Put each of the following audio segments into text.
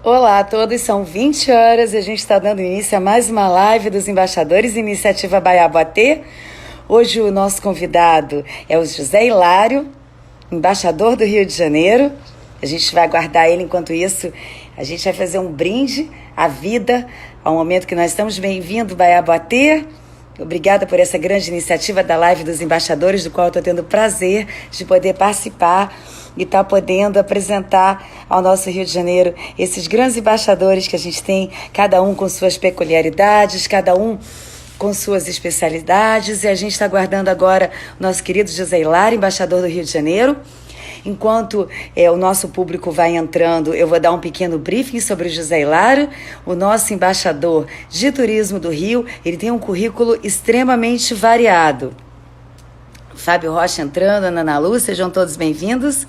Olá a todos, são 20 horas e a gente está dando início a mais uma live dos embaixadores Iniciativa Baiaboatê. Hoje o nosso convidado é o José Hilário, embaixador do Rio de Janeiro. A gente vai aguardar ele. Enquanto isso, a gente vai fazer um brinde à vida, ao momento que nós estamos. Bem-vindo, Baiaboatê. Obrigada por essa grande iniciativa da live dos embaixadores, do qual eu estou tendo o prazer de poder participar e estar podendo apresentar ao nosso Rio de Janeiro esses grandes embaixadores que a gente tem, cada um com suas peculiaridades, cada um com suas especialidades. E a gente está aguardando agora o nosso querido José Hilário, embaixador do Rio de Janeiro. Enquanto o nosso público vai entrando, eu vou dar um pequeno briefing sobre o José Hilário, o nosso embaixador de turismo do Rio. Ele tem um currículo extremamente variado. Fábio Rocha entrando, Ana Lu, sejam todos bem-vindos.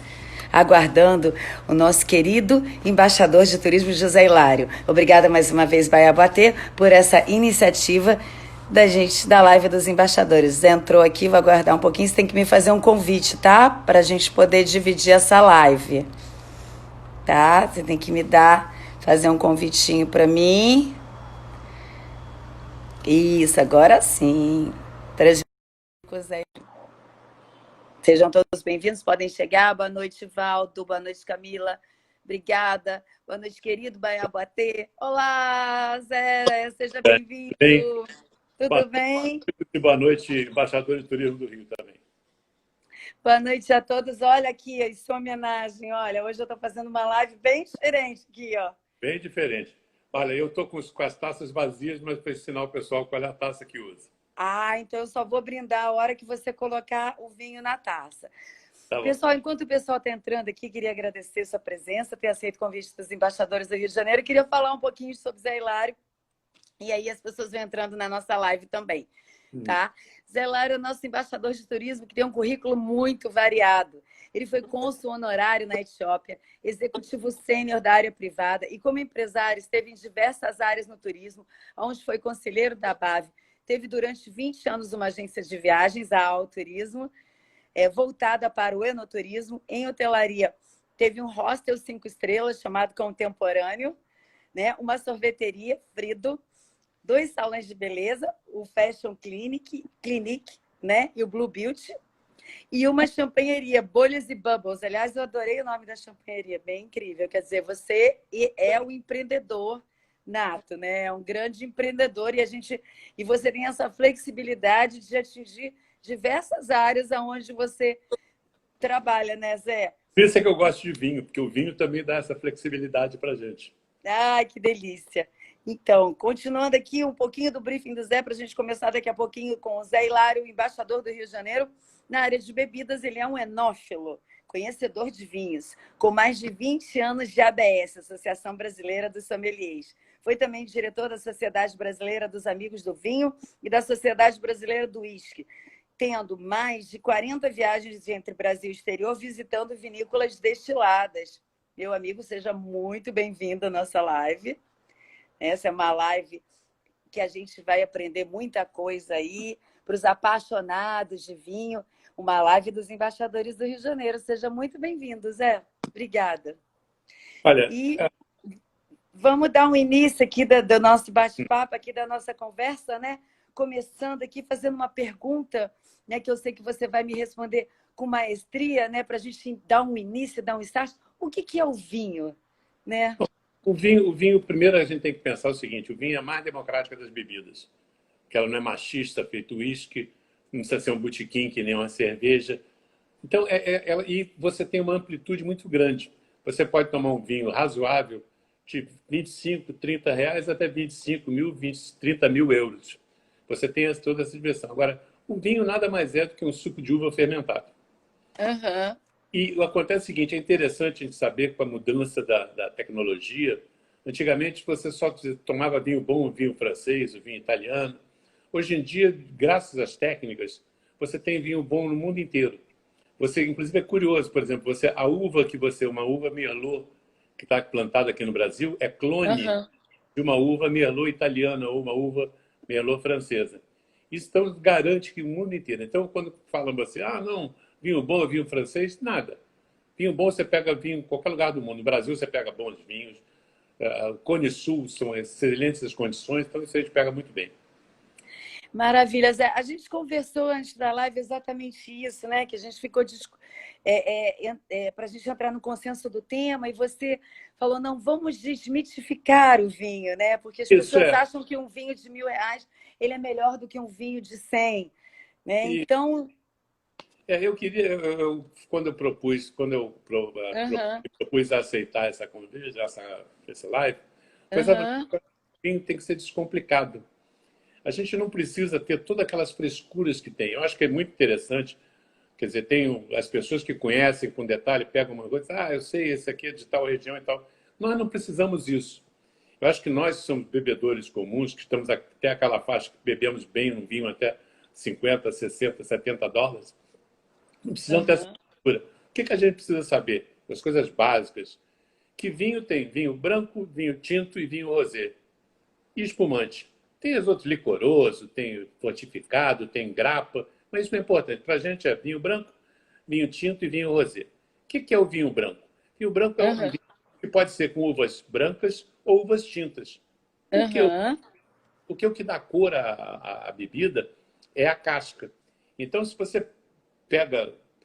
Aguardando o nosso querido embaixador de turismo, José Hilário. Obrigada mais uma vez, Baiaboatê, por essa iniciativa da gente, da live dos embaixadores. Entrou aqui, vou aguardar um pouquinho, você tem que me fazer um convite, tá? Pra gente poder dividir essa live. Tá? Você tem que me fazer um convitinho pra mim. Isso, agora sim. Sejam todos bem-vindos, podem chegar. Boa noite, Valdo. Boa noite, Camila. Obrigada. Boa noite, querido Baiaboatê. Olá, Zé. Seja bem-vindo. Tudo bem? Boa noite, embaixador de turismo do Rio também. Boa noite a todos. Olha aqui, em sua homenagem. Olha, hoje eu estou fazendo uma live bem diferente aqui, ó. Bem diferente. Olha, eu estou com as taças vazias, mas para ensinar o pessoal qual é a taça que usa. Então eu só vou brindar a hora que você colocar o vinho na taça. Tá bom. Pessoal, enquanto o pessoal está entrando aqui, queria agradecer sua presença, ter aceito o convite dos embaixadores do Rio de Janeiro. Queria falar um pouquinho sobre Zé Hilário. E aí as pessoas vão entrando na nossa live também, tá? Zé Hilário é o nosso embaixador de turismo, que tem um currículo muito variado. Ele foi cônsul honorário na Etiópia, executivo sênior da área privada e, como empresário, esteve em diversas áreas no turismo, onde foi conselheiro da BAV. Teve durante 20 anos uma agência de viagens, a Ao Turismo, voltada para o enoturismo. Em hotelaria, teve um hostel 5 estrelas chamado Contemporâneo, né? Uma sorveteria, Frido, 2 salões de beleza, o Fashion Clinic, né? E o Blue Beauty. E uma champanheria, Bolhas e Bubbles. Aliás, eu adorei o nome da champanheria, bem incrível. Quer dizer, você é o empreendedor nato, né? É um grande empreendedor e você tem essa flexibilidade de atingir diversas áreas aonde você trabalha, né, Zé? Por isso é que eu gosto de vinho, porque o vinho também dá essa flexibilidade para a gente. Ai, que delícia! Então, continuando aqui um pouquinho do briefing do Zé, para a gente começar daqui a pouquinho com o Zé Hilário, embaixador do Rio de Janeiro. Na área de bebidas, ele é um enófilo, conhecedor de vinhos, com mais de 20 anos de ABS, Associação Brasileira dos Sommeliers. Foi também diretor da Sociedade Brasileira dos Amigos do Vinho e da Sociedade Brasileira do Uísque, tendo mais de 40 viagens entre Brasil e exterior, visitando vinícolas destiladas. Meu amigo, seja muito bem-vindo à nossa live. Essa é uma live que a gente vai aprender muita coisa aí para os apaixonados de vinho. Uma live dos embaixadores do Rio de Janeiro. Seja muito bem-vindo, Zé. Obrigada. Olha, vamos dar um início aqui do nosso bate-papo, aqui da nossa conversa, né? Começando aqui, fazendo uma pergunta, né, que eu sei que você vai me responder com maestria, né, para a gente dar um início, dar um start. O que é o vinho, né? O vinho, primeiro a gente tem que pensar o seguinte: o vinho é a mais democrática das bebidas, que ela não é machista, feito uísque, não precisa ser um botequim que nem uma cerveja. Então, e você tem uma amplitude muito grande. Você pode tomar um vinho razoável de 25, 30 reais até 25 mil, 20, 30 mil euros. Você tem toda essa diversão. Agora, o vinho nada mais é do que um suco de uva fermentado. Uhum. E acontece o seguinte, é interessante a gente saber com a mudança da tecnologia. Antigamente, você só tomava vinho bom, o vinho francês, o vinho italiano. Hoje em dia, graças às técnicas, você tem vinho bom no mundo inteiro. Você, inclusive, é curioso, por exemplo, uma uva Merlot, que está plantada aqui no Brasil, é clone de uma uva Merlot italiana ou uma uva Merlot francesa. Isso então garante que o mundo inteiro. Então, quando falam você, não, vinho bom, vinho francês, nada. Vinho bom, você pega vinho em qualquer lugar do mundo. No Brasil, você pega bons vinhos. Cone Sul são excelentes as condições, então isso a gente pega muito bem. Maravilha, Zé. A gente conversou antes da live exatamente isso, né? Que a gente ficou para a gente entrar no consenso do tema, e você falou, não, vamos desmitificar o vinho, né? Porque as Isso pessoas é. acham que um vinho de R$ 1.000 ele é melhor do que um vinho de 100, né? E Então, eu queria, quando eu propus, aham, propus a aceitar essa conversa, essa live, foi exatamente aham, porque o vinho tem que ser descomplicado. A gente não precisa ter todas aquelas frescuras que tem. Eu acho que é muito interessante. Quer dizer, tem as pessoas que conhecem com detalhe, pegam uma coisa, eu sei, esse aqui é de tal região e tal. Nós não precisamos disso. Eu acho que nós somos bebedores comuns, que estamos até aquela faixa que bebemos bem um vinho até 50, 60, US$ 70. Não precisamos ter essa aham, cultura. O que a gente precisa saber? As coisas básicas. Que vinho tem? Vinho branco, vinho tinto e vinho rosé. E espumante. Tem os outros licoroso, tem fortificado, tem grapa, mas isso não é importante. Para a gente é vinho branco, vinho tinto e vinho rosé. O que é o vinho branco? Vinho branco é um aham, vinho que pode ser com uvas brancas ou uvas tintas. Porque aham, o que dá cor à bebida é a casca. Então, se você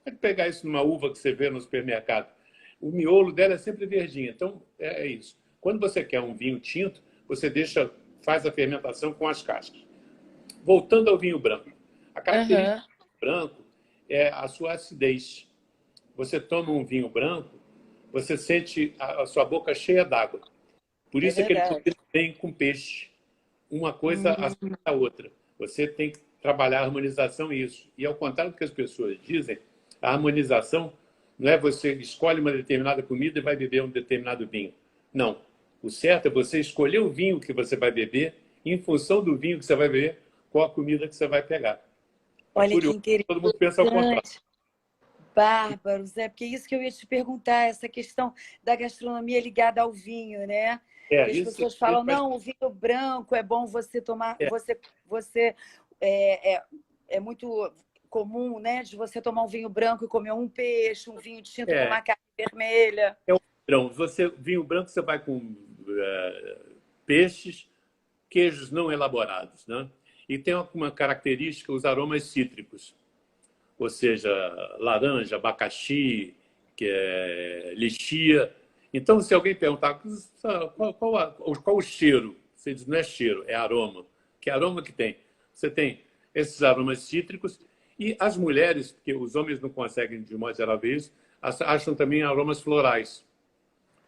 pode pegar isso numa uva que você vê no supermercado, o miolo dela é sempre verdinho. Então, é isso. Quando você quer um vinho tinto, você faz a fermentação com as cascas. Voltando ao vinho branco. A característica aham. do vinho branco é a sua acidez. Você toma um vinho branco, você sente a sua boca cheia d'água. Por É isso é que ele verdade. combina bem com peixe. Uma coisa Hum, acima da outra. Você tem que trabalhar a harmonização e isso. E ao contrário do que as pessoas dizem, a harmonização não é você escolhe uma determinada comida e vai beber um determinado vinho. Não. O certo é você escolher o vinho que você vai beber e, em função do vinho que você vai beber, qual a comida que você vai pegar. É olha que curioso, todo mundo pensa ao contrário. interessante. Bárbaro, Zé, porque é isso que eu ia te perguntar, essa questão da gastronomia ligada ao vinho, né? Que as Isso pessoas falam, não, o vinho branco é bom você tomar, é, você é, é, é muito comum, né, de você tomar um vinho branco e comer um peixe, um vinho tinto com é, uma carne vermelha. é o padrão. Vinho branco você vai com peixes, queijos não elaborados, né? E tem uma característica, os aromas cítricos, ou seja, laranja, abacaxi, que é lixia. Então, se alguém perguntar qual o cheiro, você diz, não é cheiro, é aroma. Que aroma que tem? Você tem esses aromas cítricos e as mulheres, porque os homens não conseguem, de modo geral, ver isso, acham também aromas florais.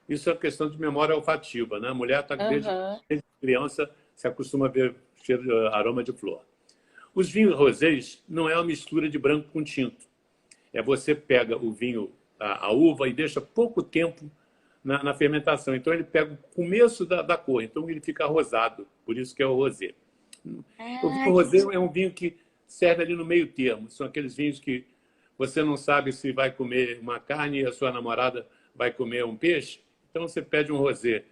Isso é uma questão de memória olfativa, né? A mulher está Aham, desde criança se acostuma a ver cheiro, aroma de flor. Os vinhos rosés não é uma mistura de branco com tinto. É você pega o vinho, a uva, e deixa pouco tempo na fermentação. Então ele pega o começo da cor, então ele fica rosado. Por isso que é o rosé. O vinho ah, que rosé é um vinho que serve ali no meio termo. São aqueles vinhos que você não sabe se vai comer uma carne e a sua namorada vai comer um peixe. Então você pede um rosé.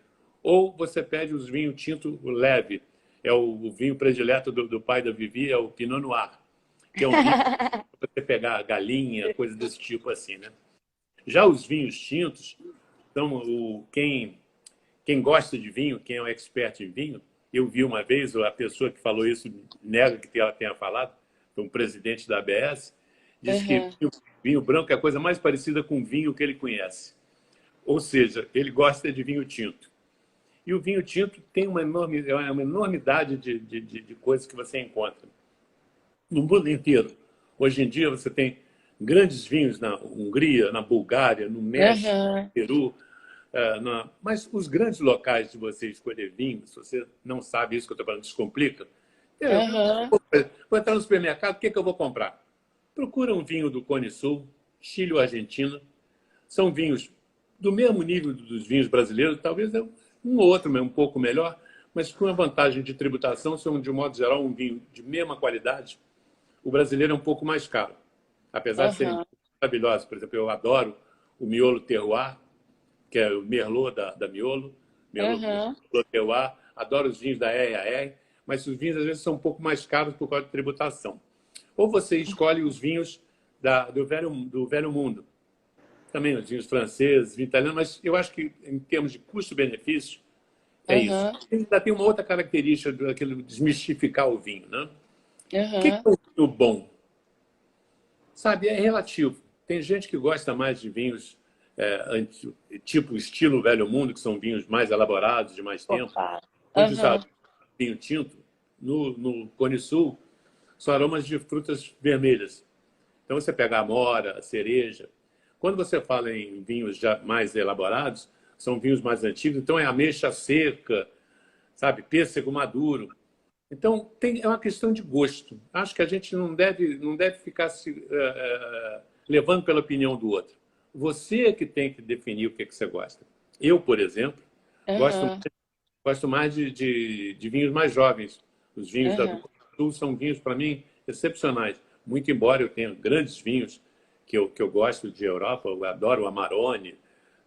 Ou você pede os vinhos tinto leve. É o vinho predileto do pai da Vivi, é o Pinot Noir, que é um vinho para você pegar galinha, coisa desse tipo assim, né? Já os vinhos tintos, então quem gosta de vinho, quem é um expert em vinho, eu vi uma vez, a pessoa que falou isso nega que ela tenha falado, foi um presidente da ABS, disse que aham, vinho branco é a coisa mais parecida com vinho que ele conhece. Ou seja, ele gosta de vinho tinto. E o vinho tinto tem uma enormidade de coisas que você encontra no mundo inteiro. Hoje em dia você tem grandes vinhos na Hungria, na Bulgária, no México, no aham, Peru. Mas os grandes locais de você escolher vinho, se você não sabe isso que eu estou falando, descomplica. Eu aham. vou entrar no supermercado, o que eu vou comprar? Procura um vinho do Cone Sul, Chile ou Argentina. São vinhos do mesmo nível dos vinhos brasileiros, talvez um ou outro um pouco melhor, mas com a vantagem de tributação, são, de um modo geral, um vinho de mesma qualidade. O brasileiro é um pouco mais caro, apesar de serem Aham, maravilhosos. Por exemplo, eu adoro o Miolo Terroir, que é o Merlot da Miolo, Merlot aham. Terroir. Adoro os vinhos da R&R, mas os vinhos às vezes são um pouco mais caros por causa de tributação. Ou você escolhe os vinhos do velho mundo, também os vinhos franceses, vinhos italianos, mas eu acho que, em termos de custo-benefício, É isso. Aham, Ainda tem uma outra característica daquele desmistificar o vinho, né? O que é aham. um vinho bom? Sabe, é relativo. Tem gente que gosta mais de vinhos tipo estilo Velho Mundo, que são vinhos mais elaborados, de mais tempo. Opa. Onde os Aham, aromas do vinho tinto, no Cone Sul, são aromas de frutas vermelhas. Então você pega a amora, a cereja. Quando você fala em vinhos já mais elaborados, são vinhos mais antigos, então é ameixa seca, sabe, pêssego maduro. Então é uma questão de gosto. Acho que a gente não deve ficar se levando pela opinião do outro. Você é que tem que definir o que, é que você gosta. Eu, por exemplo, gosto, aham, gosto mais de vinhos mais jovens. Os vinhos do aham, Sul são vinhos, para mim, excepcionais. Muito embora eu tenha grandes vinhos que eu gosto de Europa, eu adoro o Amarone,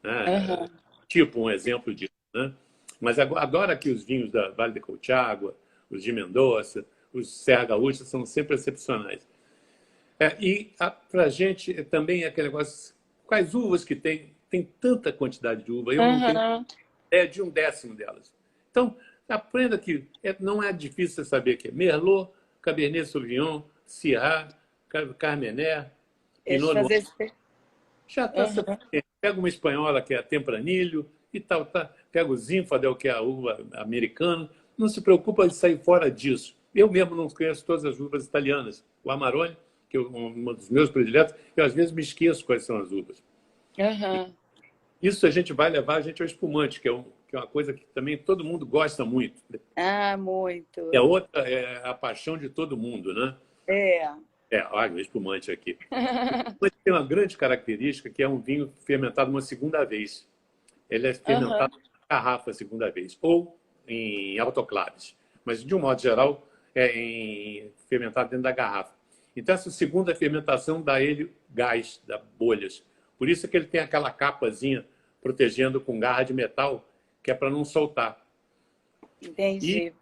né? aham. Tipo um exemplo disso. Né? Mas adoro aqui os vinhos da Vale de Colchagua, os de Mendoza, os Serra Gaúcha, são sempre excepcionais. E para a gente também é aquele negócio, quais uvas que tem? Tem tanta quantidade de uva, eu não tenho Aham. ideia de um décimo delas. Então, aprenda que não é difícil você saber que é Merlot, Cabernet Sauvignon, Syrah, Carmener, Deixa eu Pinot Noir. fazer esse... Já está Aham. suficiente. Pega uma espanhola, que é a Tempranillo, e tal, tá. Pega o Zinfandel, que é a uva americana. Não se preocupa de sair fora disso. Eu mesmo não conheço todas as uvas italianas. O Amarone, que é um dos meus prediletos, eu às vezes me esqueço quais são as uvas. Aham. Isso a gente vai levar a gente ao espumante, que é uma coisa que também todo mundo gosta muito. Ah, É muito. outra, é a paixão de todo mundo, né? É. Olha o espumante aqui. Mas tem uma grande característica que é um vinho fermentado uma segunda vez. Ele é Aham. fermentado em garrafa a segunda vez, ou em autoclaves. Mas, de um modo geral, fermentado dentro da garrafa. Então, essa segunda fermentação dá ele gás, dá bolhas. Por isso que ele tem aquela capazinha protegendo com garra de metal, que é para não soltar. E Entendi.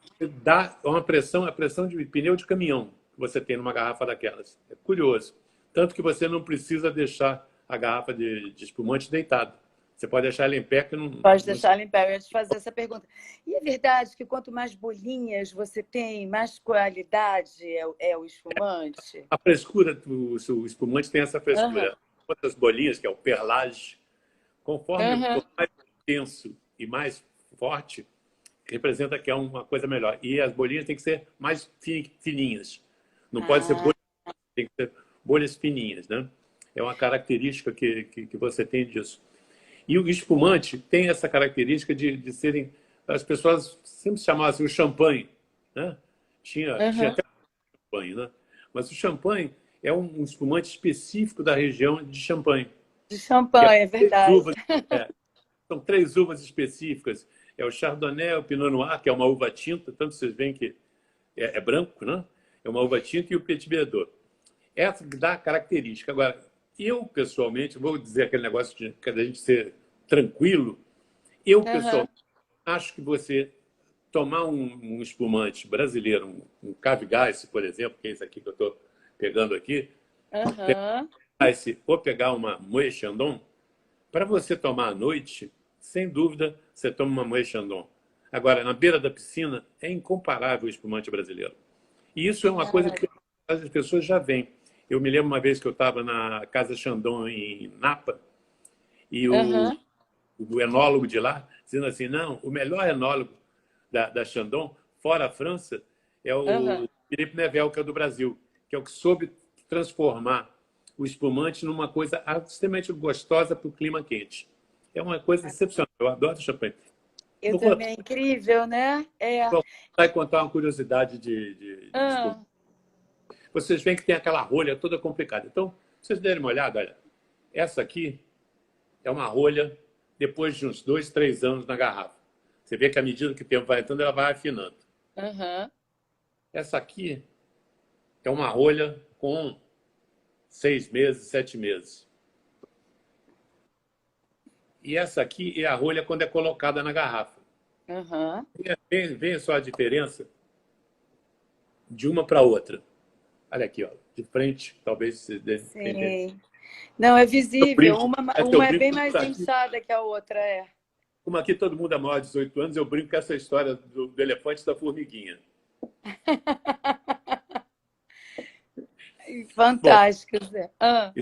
dá uma pressão, a pressão de pneu de caminhão que você tem numa garrafa daquelas. É curioso. Tanto que você não precisa deixar a garrafa de espumante deitada. Você pode deixar ela em pé que Pode deixar limpar. Eu ia te fazer essa pergunta. E é verdade que quanto mais bolinhas você tem, mais qualidade é o espumante? a frescura o espumante tem essa Aham. frescura. Outras bolinhas, que é o perlage, conforme Aham. for mais intenso e mais forte, representa que é uma coisa melhor. E as bolinhas têm que ser mais fininhas. Não pode ser Ah, bolhas, tem que ser bolhas fininhas, né? É uma característica que você tem disso. E o espumante tem essa característica de serem... As pessoas sempre chamavam assim, o champanhe, né? Tinha aham. até champanhe, né? Mas o champanhe é um espumante específico da região de Champagne. De Que champanhe, é três verdade. uvas, é, são três uvas específicas. É o Chardonnay, o Pinot Noir, que é uma uva tinta, tanto vocês veem que é branco, né? É uma uva tinta, e o Petit Verdot. Essa que dá a característica. Agora, eu, pessoalmente, vou dizer aquele negócio de a gente ser tranquilo, eu, Aham. pessoalmente, acho que você tomar um espumante brasileiro, um Cave Gás, por exemplo, que é esse aqui que eu estou pegando aqui, Aham. ou pegar uma Moët Chandon, para você tomar à noite, sem dúvida, você toma uma Moët Chandon. Agora, na beira da piscina, é incomparável o espumante brasileiro. E isso é uma coisa Ah, que as pessoas já veem. Eu me lembro uma vez que eu estava na Casa Chandon, em Napa, e o, aham. o enólogo de lá dizendo assim, não, o melhor enólogo da Chandon, fora a França, é Aham. o Philippe Nevel, que é do Brasil, que é o que soube transformar o espumante numa coisa extremamente gostosa para o clima quente. É uma coisa excepcional. Eu adoro champanhe. Eu Vou contar, também, incrível, né? É. vai contar uma curiosidade de espumante. Ah, Vocês veem que tem aquela rolha toda complicada. Então, vocês derem uma olhada, olha, essa aqui é uma rolha depois de uns 2, 3 anos na garrafa. Você vê que à medida que o tempo vai entrando, ela vai afinando. aham. Essa aqui é uma rolha com 6 meses, 7 meses. E essa aqui é a rolha quando é colocada na garrafa. Aham. Vê só a diferença de uma para outra. Olha aqui, ó, de frente, talvez você entenda. Sim. Não, é visível. Eu Uma é brinco bem do mais Brasil. inchada que a outra, é. como aqui todo mundo é maior de 18 anos, eu brinco com essa história do elefante e da formiguinha. Bom, Fantástico, Zé. Ah,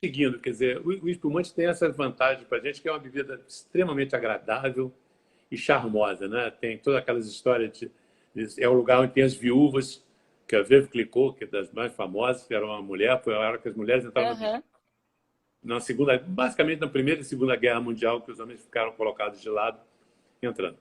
seguindo, quer dizer, o espumante tem essa vantagem para a gente, que é uma bebida extremamente agradável e charmosa, né? Tem todas aquelas histórias é o lugar onde tem as viúvas, que a Veuve Clicquot, que é das mais famosas, que era uma mulher, foi a hora que as mulheres entraram aham. na segunda, basicamente na Primeira e Segunda Guerra Mundial, que os homens ficaram colocados de lado, entrando.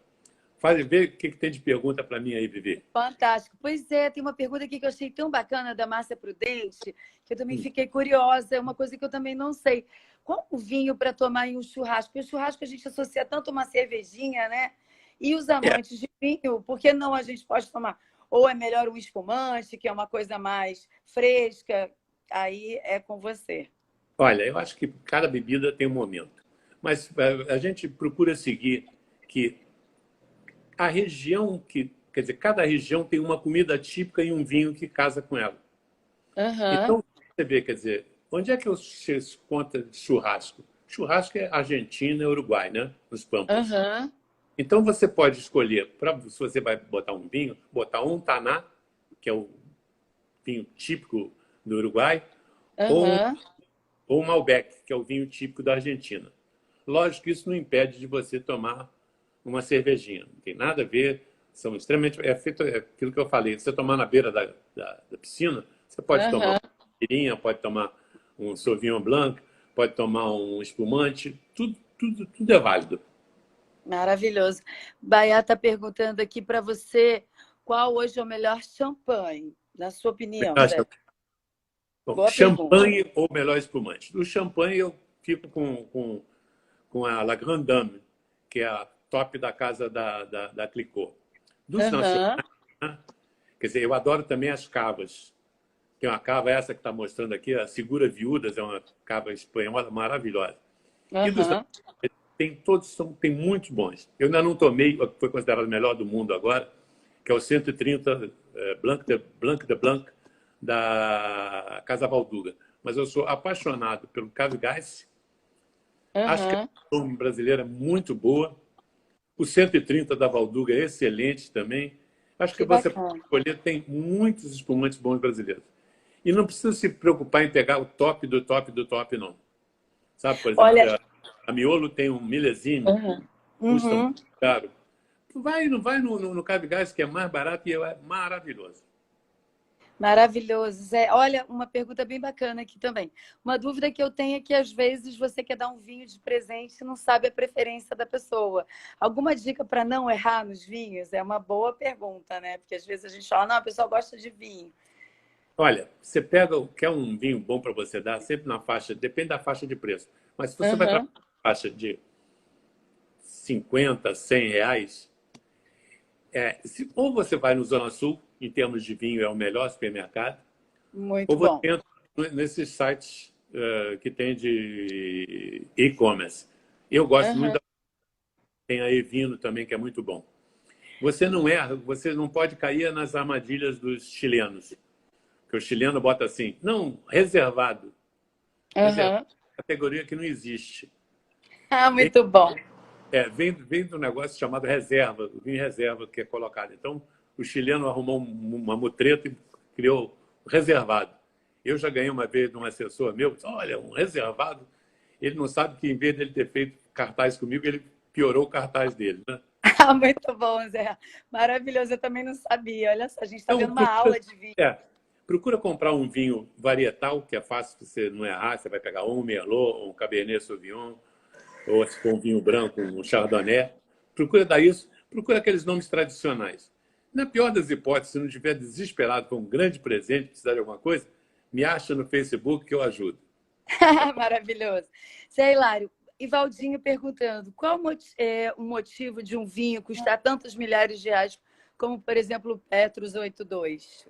Faz ver o que tem de pergunta para mim aí, Vivi. Fantástico. Pois é, tem uma pergunta aqui que eu achei tão bacana da Márcia Prudente, que eu também fiquei curiosa, é uma coisa que eu também não sei. Qual o vinho para tomar em um churrasco? Porque o churrasco a gente associa tanto uma cervejinha, né? E os É, amantes de vinho, por que não a gente pode tomar? Ou é melhor um espumante, que é uma coisa mais fresca? Aí é com você. olha, eu acho que cada bebida tem um momento. Mas a gente procura seguir que a região que, quer dizer, cada região tem uma comida típica e um vinho que casa com ela. Aham, Então, você vê, quer dizer, onde é que eu conta de churrasco? Churrasco é Argentina e Uruguai, né? Nos Pampas. aham, Então, você pode escolher, se você vai botar um vinho, botar um Taná, que é o vinho típico do Uruguai, ou, aham. ou um Malbec, que é o vinho típico da Argentina. Lógico que isso não impede de você tomar uma cervejinha. Não tem nada a ver, são extremamente... É feito aquilo que eu falei, você tomar na beira da piscina, você pode tomar uma Aham. caipirinha, pode tomar um Sauvignon Blanc, pode tomar um espumante, tudo é válido. Maravilhoso. Baiá está perguntando aqui para você qual hoje é o melhor champanhe, na sua opinião, Zé. Bom, Boa pergunta. champanhe ou melhor espumante? Do champanhe eu fico com a La Grande Dame, que é a top da casa da Clicquot. Dos nacionais, Aham, né? Quer dizer, eu adoro também as cavas. Tem uma cava, essa que está mostrando aqui, a Segura Viúdas, é uma cava espanhola maravilhosa. E dos aham, tem todos, tem muitos bons. Eu ainda não tomei, o que foi considerado o melhor do mundo agora, que é o 130 Blanc de Blanc da Casa Valduga. Mas eu sou apaixonado pelo Cave Gás. Acho que a aham. produção brasileira é muito boa. O 130 da Valduga é excelente também. Acho que Que você pode bacana. escolher, tem muitos espumantes bons brasileiros. E não precisa se preocupar em pegar o top do top do top, não. Sabe, por exemplo, Olha, a Miolo tem um milesime, aham, custa muito uhum. caro. Não vai no Cave Gás, que é mais barato e é maravilhoso. Maravilhoso, Zé. Olha, uma pergunta bem bacana aqui também. Uma dúvida que eu tenho é que às vezes você quer dar um vinho de presente e não sabe a preferência da pessoa. Alguma dica para não errar nos vinhos? É uma boa pergunta, né? Porque às vezes a gente fala, não, a pessoa gosta de vinho. Olha, você quer um vinho bom para você dar, sempre na faixa, depende da faixa de preço. Mas se você vai para Aham, a faixa de 50, 100 reais, ou você vai no Zona Sul, em termos de vinho é o melhor supermercado, ou muito você bom. entra nesses sites que tem de e-commerce. Eu gosto muito Aham. tem a Evino também, que é muito bom. Você não erra, você não pode cair nas armadilhas dos chilenos. Que o chileno bota assim, não, reservado. Reservado Aham. é uma categoria que não existe. Ah, Vem, muito bom. vem do negócio chamado reserva, o vinho reserva que é colocado. Então, o chileno arrumou uma mutreta e criou o reservado. Eu já ganhei uma vez de um assessor meu, disse, olha, um reservado. Ele não sabe que, em vez dele ter feito cartaz comigo, ele piorou o cartaz dele, né? Ah, muito bom, Zé. Maravilhoso. Eu também não sabia. Olha só, a gente está Então, vendo uma aula de vinho. procura comprar um vinho varietal, que é fácil de você não errar. Você vai pegar um Merlot, um Cabernet Sauvignon, ou se for um vinho branco, um Chardonnay. Procura dar isso, procura aqueles nomes tradicionais. Na pior das hipóteses, se não estiver desesperado com um grande presente, precisar de alguma coisa, me acha no Facebook que eu ajudo. Maravilhoso. Zé Hilário, e Valdinho perguntando, qual é o motivo de um vinho custar tantos milhares de reais, como, por exemplo, o Petrus 82?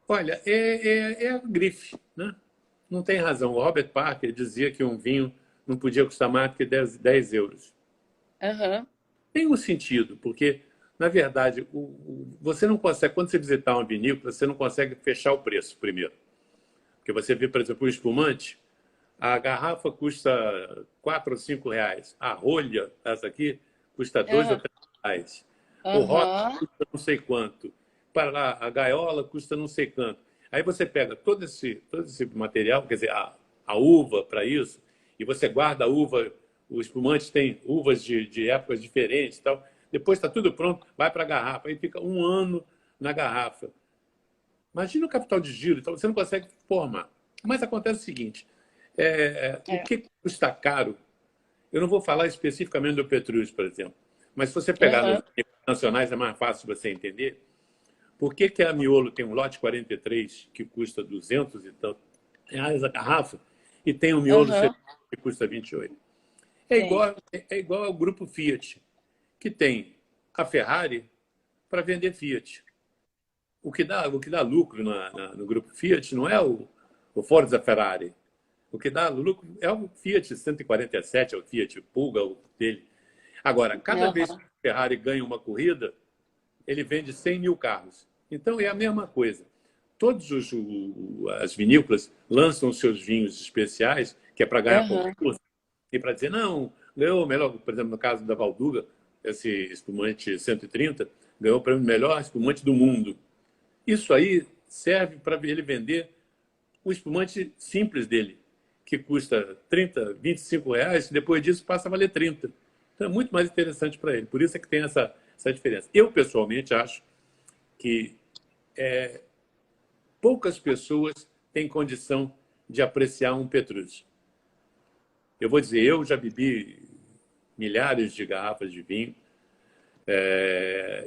Olha, é a grife, né? Não tem razão. O Robert Parker dizia que um vinho não podia custar mais do que 10 euros. Aham, Tem um sentido, porque, na verdade, você não consegue, quando você visitar uma vinícola, você não consegue fechar o preço primeiro. Porque você vê, por exemplo, o espumante, A garrafa custa 4 ou 5 reais. A rolha, essa aqui, custa 2 ou Aham. 3 reais. O rótulo Aham. custa não sei quanto. Para lá, a gaiola custa não sei quanto. Aí você pega todo esse material, quer dizer, a uva para isso, e você guarda a uva, o espumante tem uvas de épocas diferentes e tal. Depois está tudo pronto, vai para a garrafa. Aí fica um ano na garrafa. Imagina o capital de giro, então você não consegue formar. Mas acontece o seguinte: o É. que custa caro? Eu não vou falar especificamente do Petrus, por exemplo, mas se você pegar nos Aham. nacionais é mais fácil você entender. Por que, que a Miolo tem um lote 43 que custa 200 e tantos reais a garrafa e tem um Miolo Aham. 70 que custa 28? Sim. É igual ao grupo Fiat, que tem a Ferrari para vender Fiat. O que dá lucro no grupo Fiat não é o Forza Ferrari. O que dá lucro é o Fiat 147, é o Fiat Pulga o dele. Agora, cada vez que Aham. a Ferrari ganha uma corrida, ele vende 100 mil carros. Então, é a mesma coisa. Todas as vinícolas lançam seus vinhos especiais, que é para ganhar Aham. concurso, e para dizer, não, ganhou o melhor, por exemplo, no caso da Valduga, esse espumante 130, ganhou o prêmio melhor espumante do mundo. Isso aí serve para ele vender o espumante simples dele, que custa 30, 25 reais, depois disso passa a valer 30. Então é muito mais interessante para ele. Por isso é que tem essa diferença. Eu, pessoalmente, acho que poucas pessoas têm condição de apreciar um Petrus. Eu vou dizer, eu já bebi milhares de garrafas de vinho.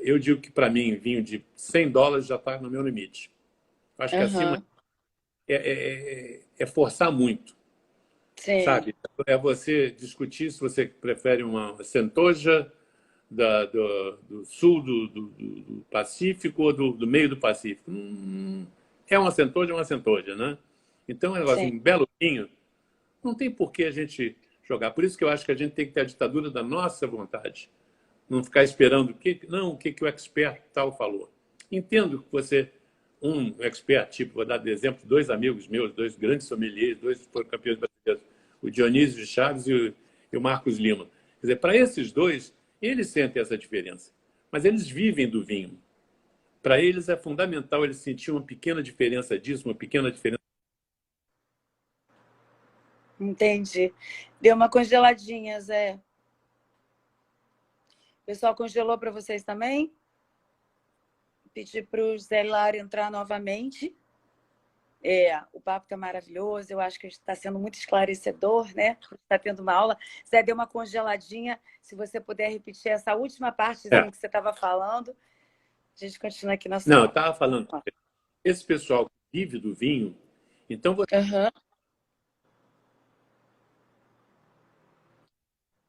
Eu digo que, para mim, vinho de US$ 100 já está no meu limite. Acho que acima Aham. é forçar muito, Sim. sabe? É você discutir se você prefere uma centoja do sul do Pacífico ou do meio do Pacífico. É uma centoja, né? Então, é um negócio, Sim. um belo vinho, não tem por que a gente jogar. Por isso que eu acho que a gente tem que ter a ditadura da nossa vontade. Não ficar esperando o que o expert tal falou. Entendo que você, um expert, tipo, vou dar de exemplo, dois amigos meus, dois grandes sommeliers, dois foram campeões brasileiros, o Dionísio de Chaves e o Marcos Lima. Quer dizer, para esses dois, eles sentem essa diferença, mas eles vivem do vinho. Para eles é fundamental eles sentir uma pequena diferença disso, uma pequena diferença. Entendi. Deu uma congeladinha, Zé. O pessoal congelou para vocês também? Pedi para o Zé Hilário entrar novamente. O papo está maravilhoso, eu acho que está sendo muito esclarecedor, né? Está tendo uma aula. Zé, deu uma congeladinha. Se você puder repetir essa última É. partezinha que você estava falando, a gente continua aqui nosso Não, eu papo. estava falando, esse pessoal que vive do vinho, então você Aham. tem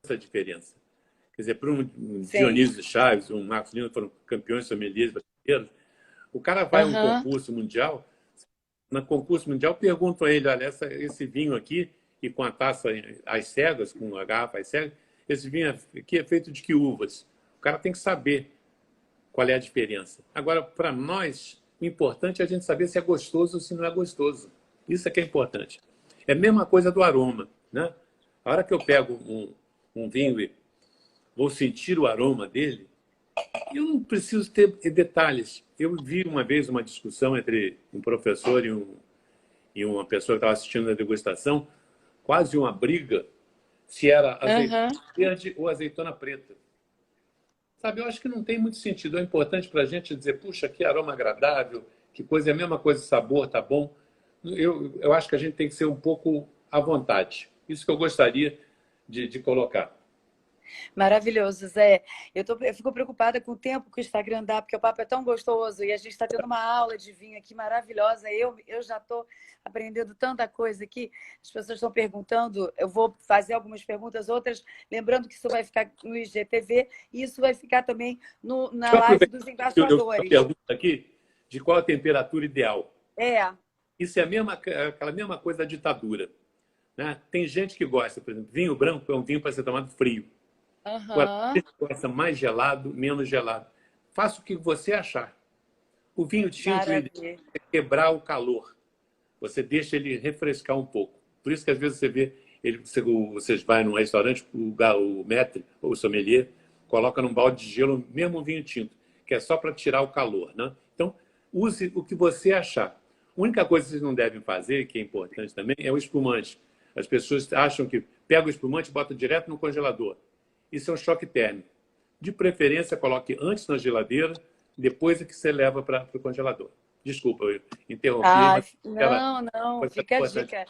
essa diferença. Quer dizer, para um Sim. Dionísio de Chaves, um Marcos Lima, foram campeões sommeliers brasileiros, o cara vai a um Aham. concurso mundial, no concurso mundial perguntam a ele, olha, esse vinho aqui, e com a taça às cegas, com a garrafa às cegas, esse vinho aqui é feito de que uvas? O cara tem que saber qual é a diferença. Agora, para nós, o importante é a gente saber se é gostoso ou se não é gostoso. Isso é que é importante. É a mesma coisa do aroma, né? A hora que eu pego um vinho e vou sentir o aroma dele, eu não preciso ter detalhes. Eu vi uma vez uma discussão entre um professor e uma pessoa que estava assistindo a degustação, quase uma briga, se era azeitona Aham. verde ou azeitona preta. Sabe, eu acho que não tem muito sentido. É importante para a gente dizer, puxa, que aroma agradável, que coisa, é a mesma coisa, sabor, tá bom. Eu acho que a gente tem que ser um pouco à vontade. Isso que eu gostaria de colocar. Maravilhoso, Zé. Eu fico preocupada com o tempo que o Instagram dá, porque o papo é tão gostoso e a gente está tendo uma aula de vinho aqui maravilhosa. Eu já estou aprendendo tanta coisa aqui. As pessoas estão perguntando, eu vou fazer algumas perguntas, outras, lembrando que isso vai ficar no IGTV e isso vai ficar também na Deixa eu live aproveitar dos que eu embaixadores. pergunto aqui de qual a temperatura ideal. É, Isso é aquela mesma coisa da ditadura. Né? Tem gente que gosta, por exemplo, vinho branco é um vinho para ser tomado frio. Agora, tem aham, gente que gosta mais gelado, menos gelado. Faça o que você achar. O vinho tinto, o ideal maravilha. é quebrar o calor. Você deixa ele refrescar um pouco. Por isso que às vezes você vê, vocês vão num restaurante, o maître, ou o sommelier, coloca num balde de gelo mesmo um vinho tinto, que é só para tirar o calor, né? Então, use o que você achar. A única coisa que vocês não devem fazer, que é importante também, é o espumante. As pessoas acham que pega o espumante e bota direto no congelador. Isso é um choque térmico. De preferência, coloque antes na geladeira, depois é que você leva para o congelador. Desculpa, eu interrompi, Ah, mas era não, não, coisa fica a importante. dica.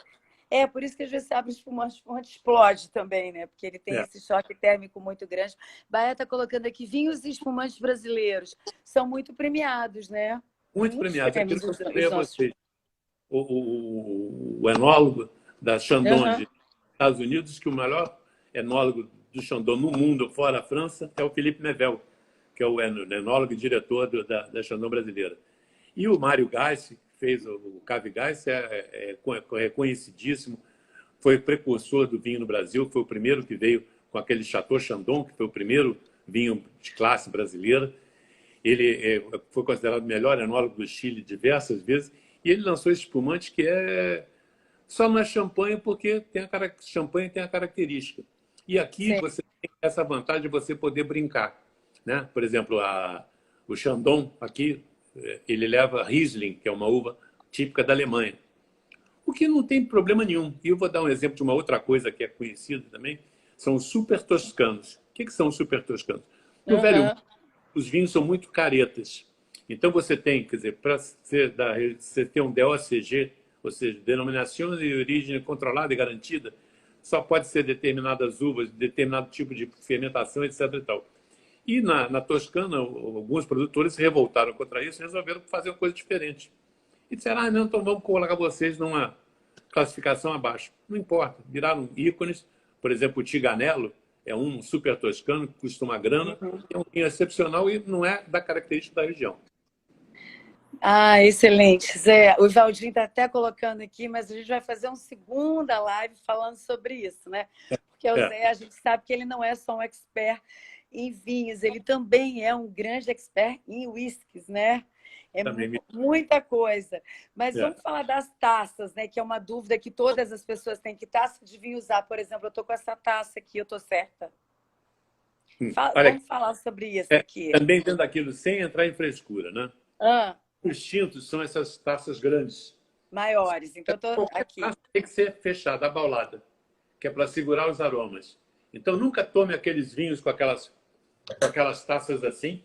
É, por isso que às vezes você abre o espumante explode também, né? Porque ele tem É, esse choque térmico muito grande. Baia está colocando aqui, vinhos e espumantes brasileiros são muito premiados, né? muito Muitos premiado. prêmios Aquilo que eu falei os a nossos. vocês, o enólogo da Chandon Aham. de Estados Unidos, que o melhor enólogo do Chandon no mundo, fora a França, é o Philippe Nevel, que é o enólogo e diretor da Chandon brasileira. E o Mário Gais, que fez o Cave Gais, é conhecidíssimo, foi precursor do vinho no Brasil, foi o primeiro que veio com aquele Chateau Chandon, que foi o primeiro vinho de classe brasileira. Ele foi considerado o melhor enólogo do Chile diversas vezes, e ele lançou esse espumante que só não é champanhe porque champanhe tem a característica. E aqui Sim. você tem essa vantagem de você poder brincar, né? Por exemplo, o Chandon aqui, ele leva Riesling, que é uma uva típica da Alemanha. O que não tem problema nenhum. E eu vou dar um exemplo de uma outra coisa que é conhecida também, são os super toscanos. O que são os super toscanos? No velho mundo, Aham. os vinhos são muito caretas. Então você tem, quer dizer, para você ter um DOCG, ou seja, denominação de origem controlada e garantida, só pode ser determinadas uvas, determinado tipo de fermentação, etc. E tal. E na Toscana, alguns produtores se revoltaram contra isso e resolveram fazer uma coisa diferente. E disseram, não, então vamos colocar vocês numa classificação abaixo. Não importa, viraram ícones. Por exemplo, o Tiganello é um super toscano que custa uma grana, é um vinho excepcional e não é da característica da região. Ah, excelente. Zé, o Ivaldinho está até colocando aqui, mas a gente vai fazer uma segunda live falando sobre isso, né? Porque o É, Zé, a gente sabe que ele não é só um expert em vinhos, ele também é um grande expert em whiskies, né? É também me... muita coisa. Mas é. vamos falar das taças, né? Que é uma dúvida que todas as pessoas têm. Que taça de vinho usar? Por exemplo, eu estou com essa taça aqui, eu estou certa? Olha aqui, Vamos falar sobre isso aqui. também dentro daquilo, sem entrar em frescura, né? Ah, Os tintos são essas taças grandes. maiores. Então, eu estou Qualquer aqui. taça tem que ser fechada, abaulada, que é para segurar os aromas. Então, nunca tome aqueles vinhos com aquelas taças assim,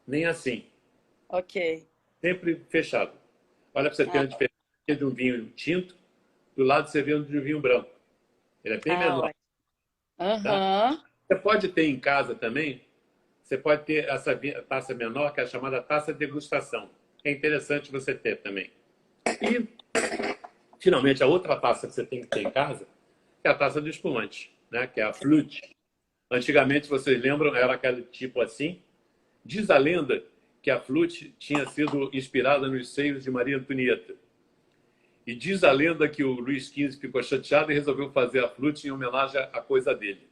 nem assim. Ok. Sempre fechado. Olha para você ter a Ah, diferença de um vinho tinto, do lado você vê um de um vinho branco. Ele é bem menor, ótimo. tá? Aham. Você pode ter em casa também, você pode ter essa taça menor, que é a chamada taça degustação. É interessante você ter também. E, finalmente, a outra taça que você tem que ter em casa é a taça do espumante, né? Que é a flute. Antigamente, vocês lembram, era aquele tipo assim. Diz a lenda que a flute tinha sido inspirada nos seios de Maria Antonieta. E diz a lenda que o Luís XV ficou chateado e resolveu fazer a flute em homenagem à coisa dele.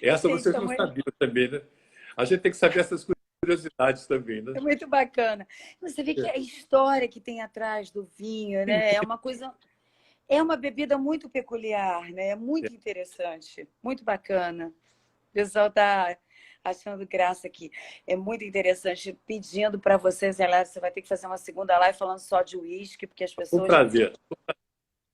Essa Gente, vocês não sabiam também, né? A gente tem que saber essas curiosidades também, né? é muito bacana. Você vê que a história que tem atrás do vinho, né? É uma coisa, é uma bebida muito peculiar, né? É muito interessante, muito bacana. O pessoal está achando graça aqui. É muito interessante. Pedindo para vocês, Helena, você vai ter que fazer uma segunda live falando só de uísque, porque as Um pessoas prazer.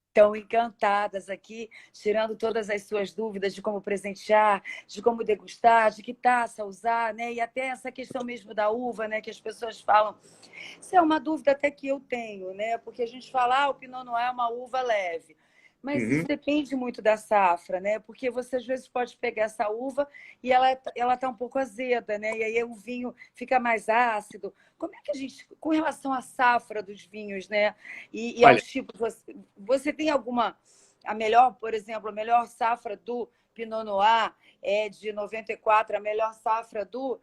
estão encantadas aqui, tirando todas as suas dúvidas de como presentear, de como degustar, de que taça usar, né? E até essa questão mesmo da uva, né? Que as pessoas falam. Isso é uma dúvida até que eu tenho, né? Porque a gente fala, o Pinot Noir é uma uva leve. Mas Uhum. isso depende muito da safra, né? Porque você às vezes pode pegar essa uva e ela tá um pouco azeda, né? E aí o vinho fica mais ácido. Como é que a gente, com relação à safra dos vinhos, né? E Olha, aos tipos, você tem alguma, a melhor, por exemplo, a melhor safra do Pinot Noir é de 94, a melhor safra do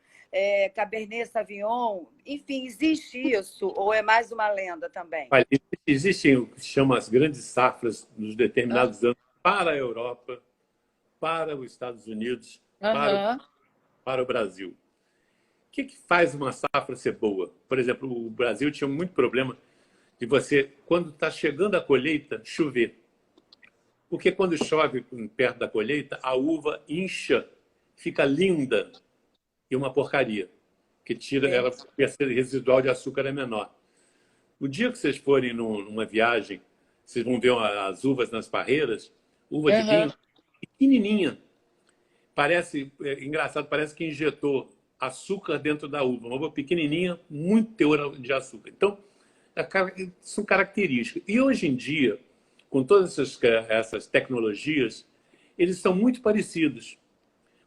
Cabernet Sauvignon, enfim, existe isso ou é mais uma lenda também? olha, existem o que se chama as grandes safras nos determinados anos para a Europa, para os Estados Unidos, Aham, para o Brasil. O que faz uma safra ser boa? Por exemplo, o Brasil tinha muito problema de você, quando está chegando a colheita, chover. Porque quando chove perto da colheita, a uva incha, fica linda e uma porcaria, que tira ela, o residual de açúcar é menor. O dia que vocês forem numa viagem, vocês vão ver as uvas nas parreiras, uva de Aham. vinho, pequenininha. Parece, engraçado, parece que injetou açúcar dentro da uva. Uma uva pequenininha, muito teor de açúcar. Então, são características. E hoje em dia, com todas essas tecnologias, eles são muito parecidos.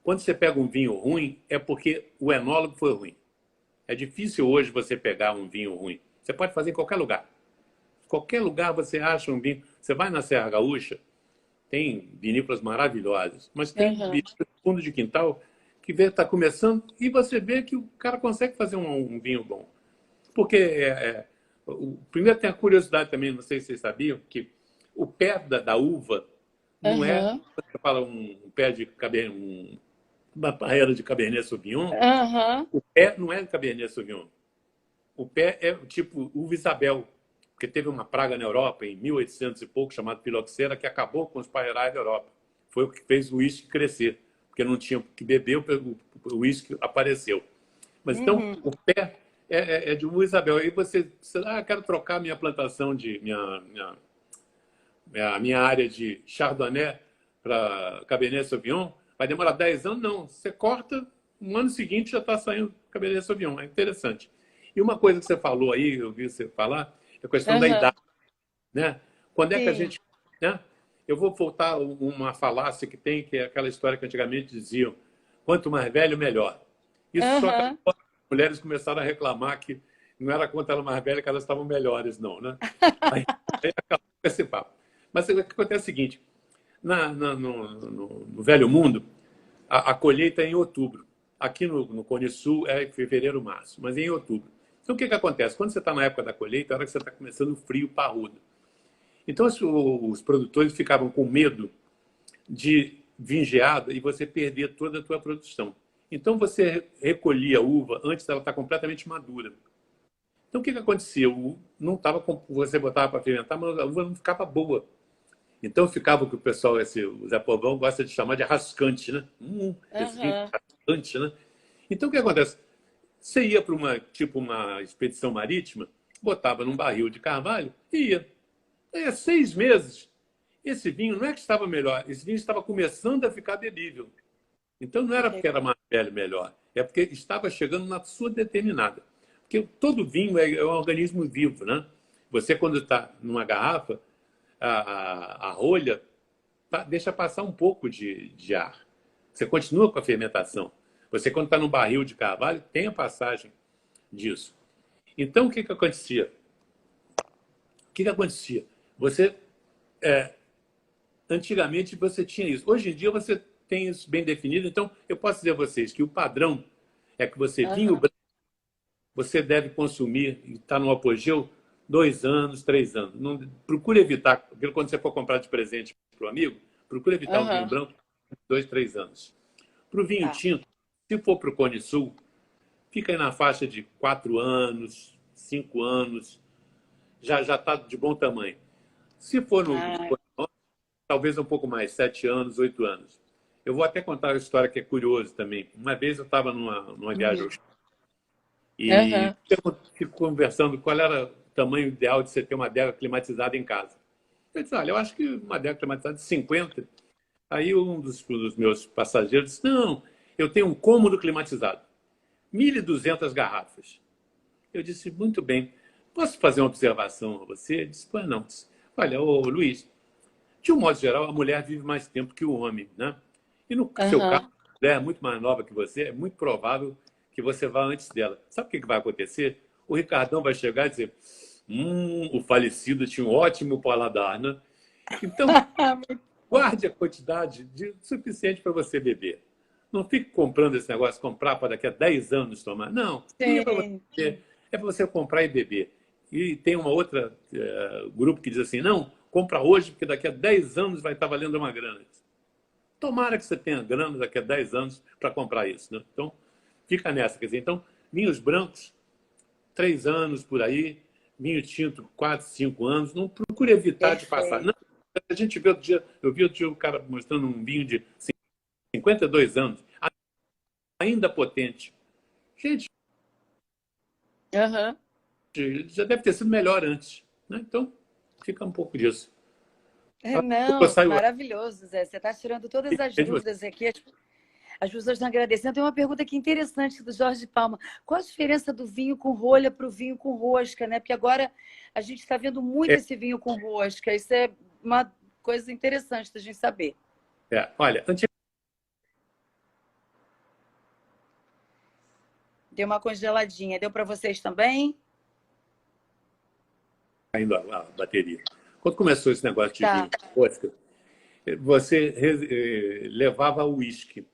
Quando você pega um vinho ruim, é porque o enólogo foi ruim. É difícil hoje você pegar um vinho ruim. Você pode fazer em qualquer lugar. Qualquer lugar você acha um vinho. Você vai na Serra Gaúcha, tem vinícolas maravilhosas, mas tem Aham. vinícolas fundo de quintal que está começando e você vê que o cara consegue fazer um vinho bom. Porque, primeiro, tem a curiosidade também, não sei se vocês sabiam, que o pé da uva não é, Aham. você fala um pé de cabernet, uma parreira de Cabernet Sauvignon, Aham. o pé não é de Cabernet Sauvignon. O pé é tipo uva Isabel, porque teve uma praga na Europa em 1800 e pouco, chamada filoxera, que acabou com os parreirais da Europa. Foi o que fez o uísque crescer, porque não tinha que beber, o uísque apareceu. Mas então, Uhum. o pé é de uva Isabel. Aí você quero trocar minha plantação minha área de Chardonnay para Cabernet Sauvignon, vai demorar 10 anos? Não. Você corta, no ano seguinte já está saindo Cabernet Sauvignon. É interessante. E uma coisa que você falou aí, eu vi você falar, é a questão da Aham. idade. Né? Quando é que a Sim. gente. Né? Eu vou voltar uma falácia que tem, que é aquela história que antigamente diziam: quanto mais velho, melhor. Isso só que Aham. as mulheres começaram a reclamar que não era quanto ela mais velha que elas estavam melhores, não. Né? Aí acabou com esse papo. Mas o que acontece é o seguinte: no Velho Mundo, a colheita é em outubro. Aqui no Cone Sul é em fevereiro, março, mas é em outubro. Então o que acontece? Quando você está na época da colheita, é a hora que você está começando o frio parrudo. Então os produtores ficavam com medo de vir geada e você perder toda a tua produção. Então você recolhia a uva antes dela estar completamente madura. Então o que acontecia? Não tava, você botava para fermentar, mas a uva não ficava boa. Então ficava o que o pessoal, o Zé Povão, gosta de chamar de rascante, né? Esse vinho Aham. é rascante, né? Então o que acontece? Você ia para uma expedição marítima, botava num barril de carvalho e ia. Aí, há 6 meses, esse vinho não é que estava melhor, esse vinho estava começando a ficar bebível. Então não era porque era mais velho melhor, é porque estava chegando na sua determinada. Porque todo vinho é um organismo vivo, né? Você, quando está numa garrafa, a rolha deixa passar um pouco de ar. Você continua com a fermentação. Você, quando está num barril de carvalho, tem a passagem disso. Então, o que acontecia? O que acontecia? Você, antigamente, você tinha isso. Hoje em dia, você tem isso bem definido. Então, eu posso dizer a vocês que o padrão é que vinho Aham. branco, você deve consumir, e está no apogeu, 2 anos, 3 anos. Não, procure evitar, porque quando você for comprar de presente para o amigo, procure evitar um vinho Aham. branco de 2, 3 anos. Para o vinho Tá. tinto, se for para o Cone Sul, fica aí na faixa de 4 anos, 5 anos, já está de bom tamanho. Se for no Ah, Cone Norte, talvez um pouco mais, 7 anos, 8 anos. Eu vou até contar uma história que é curiosa também. Uma vez eu estava numa viagem uhum. e Aham. fico conversando qual era o tamanho ideal de você ter uma adega climatizada em casa. Eu disse, olha, eu acho que uma adega climatizada de 50. Aí um dos meus passageiros disse, não, eu tenho um cômodo climatizado. 1.200 garrafas. Eu disse, muito bem, posso fazer uma observação a você? Ele disse, pois não. Disse, olha, ô, Luiz, de um modo geral, a mulher vive mais tempo que o homem, né? E no seu caso, Aham. a mulher é muito mais nova que você, é muito provável que você vá antes dela. Sabe o que vai acontecer? O Ricardão vai chegar e dizer: o falecido tinha um ótimo paladar, né? Então, guarde a quantidade suficiente para você beber. Não fique comprando esse negócio, comprar para daqui a 10 anos tomar. Não, vinho é para você Sim. beber, é para você comprar e beber. E tem uma outra grupo que diz assim: não, compra hoje, porque daqui a 10 anos vai estar valendo uma grana. Tomara que você tenha grana daqui a 10 anos para comprar isso. Né? Então, fica nessa. Quer dizer, então, vinhos brancos, 3 anos por aí, vinho tinto 4, 5 anos, não procure evitar de passar. Não, Perfeito. a gente vê outro dia, eu vi outro dia o cara mostrando um vinho de 52 anos, ainda potente. Gente, Aham. já deve ter sido melhor antes, né? Então, fica um pouco disso. Eu Não, saio maravilhoso, Zé. Você está tirando todas as de você. dúvidas aqui. As pessoas estão agradecendo. Tem uma pergunta aqui interessante do Jorge Palma. Qual a diferença do vinho com rolha para o vinho com rosca, né? Porque agora a gente está vendo muito É, esse vinho com rosca. Isso é uma coisa interessante da gente saber. olha, Deu uma congeladinha. Deu para vocês também? ainda a bateria. Quando começou esse negócio de Tá. vinho com vodka, você levava o uísque.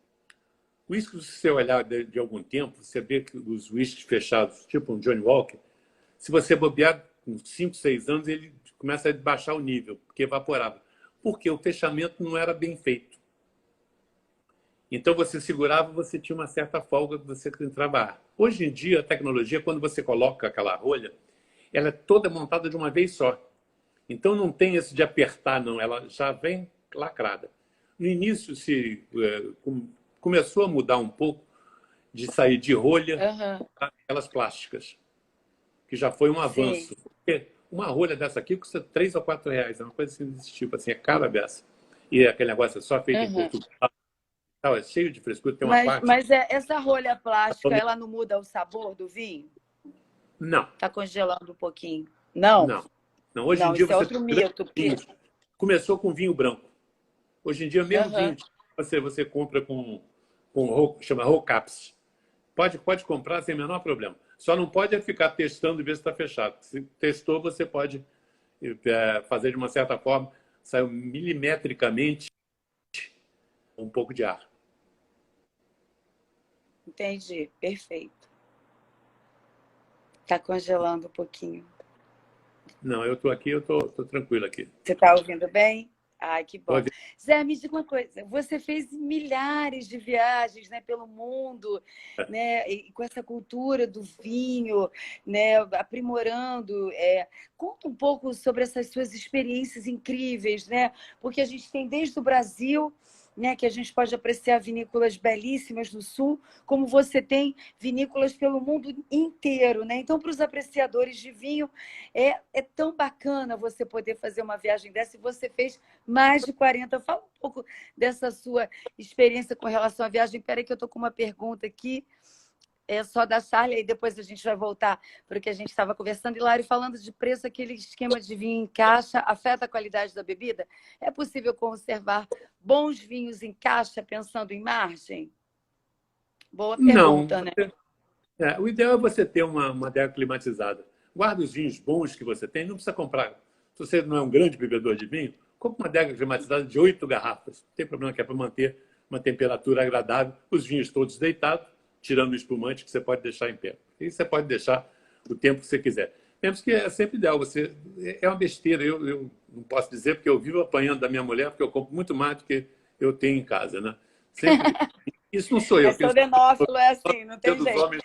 O uísque, se você olhar de algum tempo, você vê que os uísques fechados, tipo um Johnny Walker, se você bobear com 5, 6 anos, ele começa a baixar o nível, porque evaporava. Porque o fechamento não era bem feito. Então você segurava, você tinha uma certa folga, você entrava ar. Hoje em dia, a tecnologia, quando você coloca aquela rolha, ela é toda montada de uma vez só. Então não tem esse de apertar, não. Ela já vem lacrada. No início começou a mudar um pouco de sair de rolha Aham. para aquelas plásticas, que já foi um Sim. avanço. Porque uma rolha dessa aqui custa 3 ou 4 reais, é uma coisa assim desse tipo, assim, é cara dessa. E aquele negócio é só feito em Aham. Portugal, tal, é cheio de frescura, tem uma parte. Mas essa rolha plástica, ela não muda o sabor do vinho? Não, Está congelando um pouquinho. Não? não. Não, hoje em Não, dia isso é você outro tem grandes mito. Porque... vinhos. Começou com vinho branco. Hoje em dia, mesmo Aham. vinho você compra chama Rocaps. Pode comprar sem o menor problema. Só não pode ficar testando e ver se está fechado. Se testou, você pode fazer de uma certa forma, saiu milimetricamente um pouco de ar. Entendi. Perfeito. Está congelando um pouquinho. Não, eu estou aqui, eu estou tranquilo aqui. Você está ouvindo bem? Ai, que bom. Pode... Zé, me diga uma coisa. Você fez milhares de viagens, né, pelo mundo, né, e com essa cultura do vinho, né, aprimorando. Conta um pouco sobre essas suas experiências incríveis, né? Porque a gente tem desde o Brasil, né, que a gente pode apreciar vinícolas belíssimas no sul, como você tem vinícolas pelo mundo inteiro, né? Então, para os apreciadores de vinho, é tão bacana você poder fazer uma viagem dessa, e você fez mais de 40. Fala um pouco dessa sua experiência com relação à viagem. Espera aí que eu estou com uma pergunta aqui, é só da Charlie, e depois a gente vai voltar para o que a gente estava conversando. Hilário, falando de preço, aquele esquema de vinho em caixa afeta a qualidade da bebida? É possível conservar bons vinhos em caixa pensando em margem? Boa Não. pergunta, né? O ideal é você ter uma adega climatizada. Guarda os vinhos bons que você tem, não precisa comprar. Se você não é um grande bebedor de vinho, compre uma adega climatizada de 8 garrafas. Não tem problema, que é para manter uma temperatura agradável. Os vinhos todos deitados, tirando o espumante que você pode deixar em pé. E você pode deixar o tempo que você quiser. Temos que é sempre ideal. É uma besteira. Eu não posso dizer porque eu vivo apanhando da minha mulher, porque eu compro muito mais do que eu tenho em casa, né? Sempre. Isso não sou eu. Mas Sodenófilo é assim, não tem Dos jeito. homens,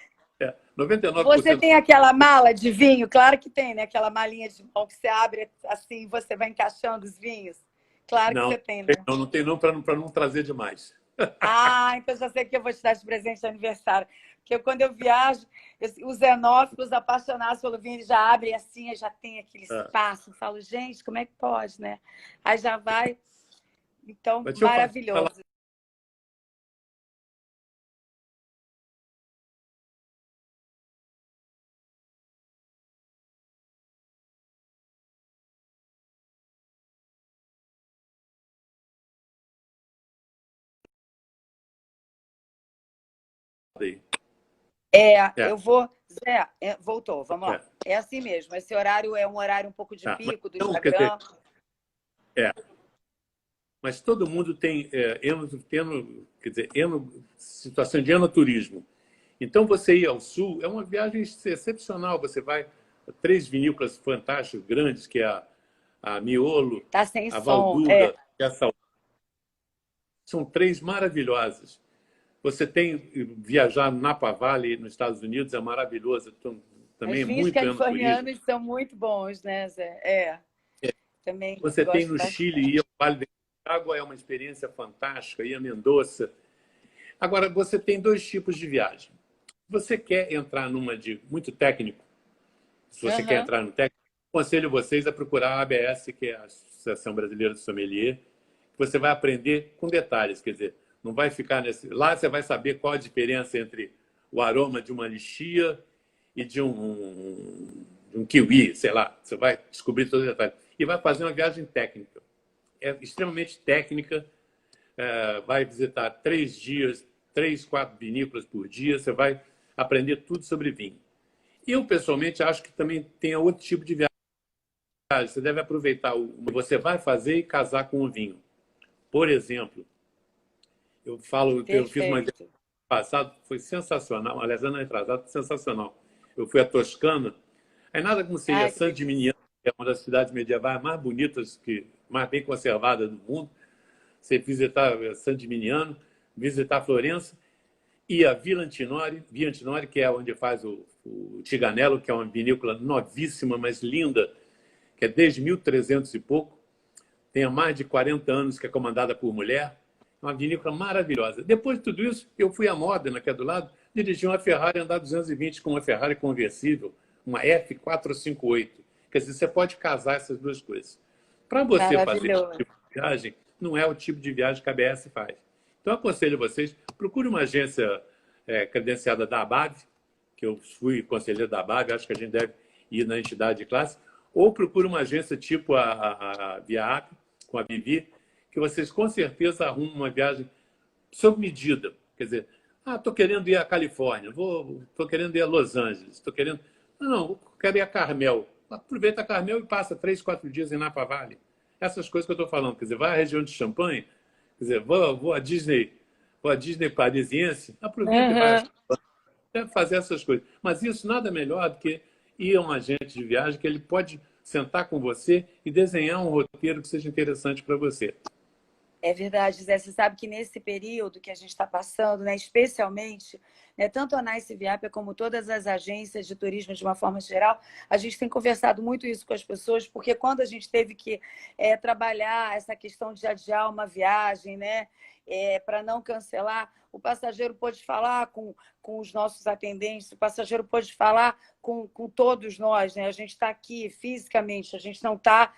Você 99%. tem aquela mala de vinho? Claro que tem, né? Aquela malinha de mão que você abre assim e você vai encaixando os vinhos. Claro que Não, você tem, né? não tem não para não trazer demais. Ah, então já sei que eu vou te dar de presente de aniversário. Porque quando eu viajo, os xenófilos apaixonados pelo vinho, eles já abrem assim, já tem aquele Ah, espaço. Eu falo, gente, como é que pode, né? Aí já vai. Então, mas deixa eu falar. maravilhoso. Aí. Eu É, vou. Zé, voltou, vamos lá. é, É assim mesmo. Esse horário é um horário um pouco de tá. Mas, pico do então, quer dizer, Instagram. é, mas todo mundo tem quer dizer, situação de enoturismo. Então, você ir ao sul é uma viagem excepcional. Você vai a 3 vinícolas fantásticas, grandes, que é a Miolo, Tá sem a som. Valdura e a Sal. São 3 maravilhosas. Você tem viajar no Napa Valley, nos Estados Unidos, é maravilhoso. Então, Os também é vinhos muito enoturismo. californianos são muito bons, né, Zé? Também Você tem gosto no bastante. Chile, e o Vale do Água é uma experiência fantástica, e a Mendoza. Agora, você tem dois tipos de viagem. Se você quer entrar numa de muito técnico, se você quer Aham. entrar no técnico, aconselho vocês a procurar a ABS, que é a Associação Brasileira de Sommelier, que você vai aprender com detalhes, quer dizer, não vai ficar nesse... Lá você vai saber qual a diferença entre o aroma de uma lixia e de um kiwi, sei lá. Você vai descobrir todos os detalhes. E vai fazer uma viagem técnica. É extremamente técnica. Vai visitar 3 dias, 3, 4 vinícolas por dia. Você vai aprender tudo sobre vinho. Eu, pessoalmente, acho que também tem outro tipo de viagem. Você deve aproveitar o que você vai fazer e casar com o vinho. Por exemplo, eu fiz uma viagem Perfeito. passado, foi sensacional. Aliás, ano retrasado, sensacional. Eu fui à Toscana. Aí nada como você ir a Ai, que San delícia. Gimignano, que é uma das cidades medievais mais bonitas, mais bem conservadas do mundo. Você visitar San Gimignano, visitar Florença e a Via Antinori, que é onde faz o Tiganello, que é uma vinícola novíssima, mas linda, que é desde 1300 e pouco. Tem há mais de 40 anos que é comandada por mulher. É uma vinícola maravilhosa. Depois de tudo isso, eu fui a Modena, que é do lado, dirigi uma Ferrari, andar 220 com uma Ferrari conversível, uma F458. Quer dizer, você pode casar essas duas coisas. Para você fazer esse Maravilhoso. tipo de viagem, não é o tipo de viagem que a ABS faz. Então, eu aconselho vocês, procure uma agência credenciada da ABAV, que eu fui conselheiro da ABAV, acho que a gente deve ir na entidade de classe, ou procure uma agência tipo a Via com a Vivi, que vocês com certeza arrumam uma viagem sob medida. Quer dizer, estou querendo ir à Califórnia, estou querendo ir a Los Angeles, estou querendo... Não, quero ir a Carmel. Aproveita a Carmel e passa 3, 4 dias em Napa Valley. Essas coisas que eu estou falando. Quer dizer, vai à região de Champagne, quer dizer, vou à Disney parisiense, aproveita e vai Aham. deve fazer essas coisas. Mas isso nada melhor do que ir a um agente de viagem que ele pode sentar com você e desenhar um roteiro que seja interessante para você. É verdade, Zé. Você sabe que nesse período que a gente está passando, né, especialmente, né, tanto a Nice Viapia como todas as agências de turismo de uma forma geral, a gente tem conversado muito isso com as pessoas, porque quando a gente teve que trabalhar essa questão de adiar uma viagem, né, para não cancelar, o passageiro pôde falar com os nossos atendentes, o passageiro pôde falar com todos nós, né? A gente está aqui fisicamente, a gente não está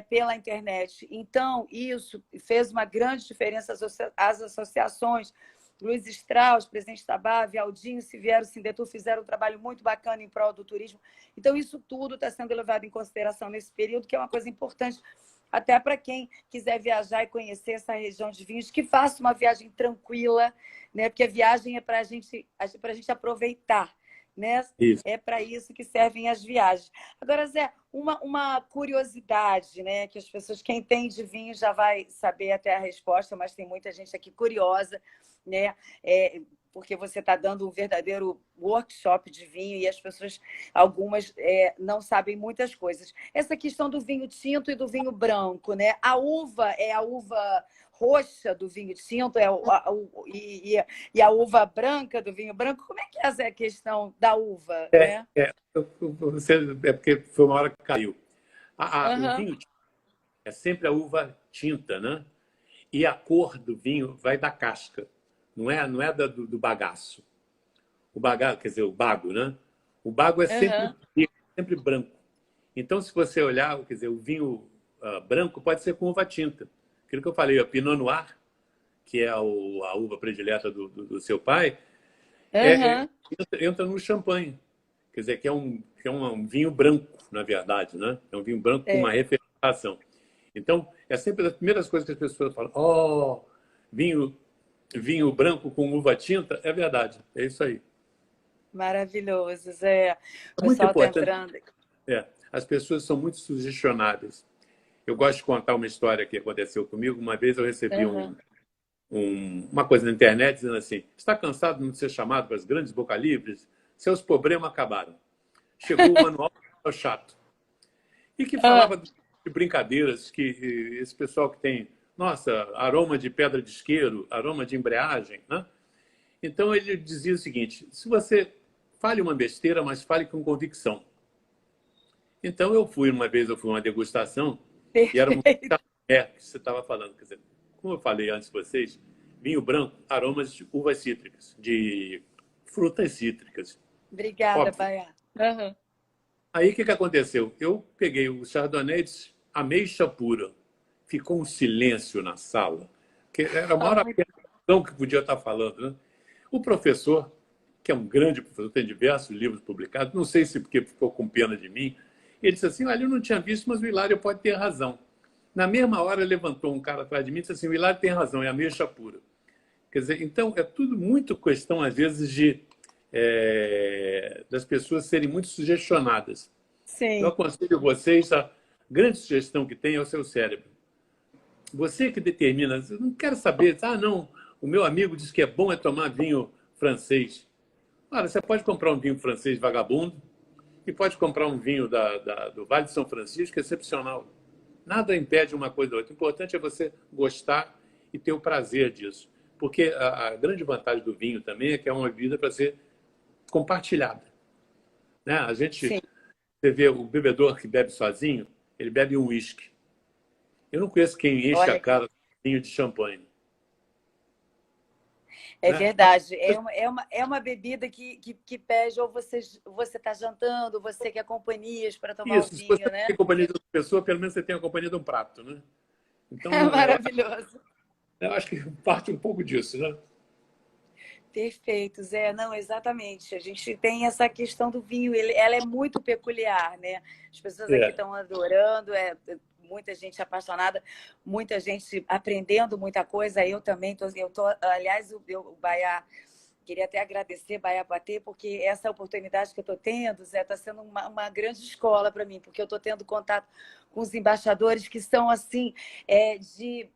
pela internet. Então, isso fez uma grande diferença às associações. Luiz Strauss, presidente da BAV, Aldinho Siviero, Sindetur fizeram um trabalho muito bacana em prol do turismo. Então, isso tudo está sendo levado em consideração nesse período, que é uma coisa importante até para quem quiser viajar e conhecer essa região de vinhos, que faça uma viagem tranquila, né? Porque a viagem é para a gente aproveitar, né? Isso. É para isso que servem as viagens. Agora, Zé, uma curiosidade, né? Que as pessoas, quem tem de vinho já vai saber até a resposta, mas tem muita gente aqui curiosa, né? Porque você está dando um verdadeiro workshop de vinho e as pessoas, algumas, não sabem muitas coisas. Essa questão do vinho tinto e do vinho branco, né? A uva é a uva roxa do vinho tinto e a uva branca do vinho branco. Como é que é essa questão da uva, É, né? é, é porque foi uma hora que caiu. O Aham, vinho é sempre a uva tinta, né? E a cor do vinho vai da casca, não é do bagaço. O bagaço, quer dizer, o bago, né? O bago é sempre aham, preto, sempre branco. Então, se você olhar, quer dizer, o vinho branco pode ser com uva tinta. Aquilo que eu falei, o Pinot Noir, que é a uva predileta do seu pai, aham, entra no champanhe. Quer dizer, que é um vinho branco, na verdade, né? É um vinho branco com uma é. refermentação. Então, é sempre as primeiras coisas que as pessoas falam: oh, vinho, vinho branco com uva tinta. É verdade, é isso aí. Maravilhoso, Zé. O É muito pessoal está importante. entrando. As pessoas são muito sugestionáveis. Eu gosto de contar uma história que aconteceu comigo. Uma vez eu recebi Aham. uma coisa na internet dizendo assim: está cansado de não ser chamado para as grandes boca livres? Seus problemas acabaram. Chegou o manual chato. E que Ah, falava de brincadeiras, que esse pessoal que tem, nossa, aroma de pedra de isqueiro, aroma de embreagem, né? Então ele dizia o seguinte: se você fale uma besteira, mas fale com convicção. Então, uma vez eu fui a uma degustação e era uma Perfeito. que você estava falando. Quer dizer, como eu falei antes de vocês, vinho branco, aromas de uvas cítricas, de frutas cítricas. Obrigada, Óbvio. Baiá. Aham. Aí, o que aconteceu? Eu peguei o Chardonnay e disse, ameixa pura. Ficou um silêncio na sala, que era a maior apreensão que podia estar falando, né? O professor, que é um grande professor, tem diversos livros publicados, não sei se porque ficou com pena de mim, ele disse assim, olha, eu não tinha visto, mas o Hilário pode ter razão. Na mesma hora, levantou um cara atrás de mim e disse assim, o Hilário tem razão, é ameixa pura. Quer dizer, então, é tudo muito questão, às vezes, das pessoas serem muito sugestionadas. Eu Sim. aconselho vocês, a grande sugestão que tem é o seu cérebro. Você que determina, eu não quero saber, não, o meu amigo diz que é bom tomar vinho francês. Olha, você pode comprar um vinho francês vagabundo e pode comprar um vinho do Vale de São Francisco, excepcional. Nada impede uma coisa da outra. O importante é você gostar e ter o prazer disso. Porque a grande vantagem do vinho também é que é uma bebida para ser compartilhada. Né? Sim. Você vê o bebedor que bebe sozinho, ele bebe um uísque. Eu não conheço quem enche a Olha, cara com vinho de champanhe. é Né? verdade. É uma bebida que pede, ou você está jantando, você quer companhias para tomar o Isso, se você vinho, não né? tem companhia de outra pessoa, pelo menos você tem a companhia de um prato. Né? Então, É maravilhoso. eu acho que parte um pouco disso. Né? Perfeito, Zé. Não, exatamente. A gente tem essa questão do vinho, ela é muito peculiar, né? As pessoas aqui É. estão adorando, muita gente apaixonada, muita gente aprendendo muita coisa. Eu também aliás, o Baiá, queria até agradecer, Baiá Bater, porque essa oportunidade que eu estou tendo, Zé, está sendo uma grande escola para mim, porque eu estou tendo contato com os embaixadores que são assim, de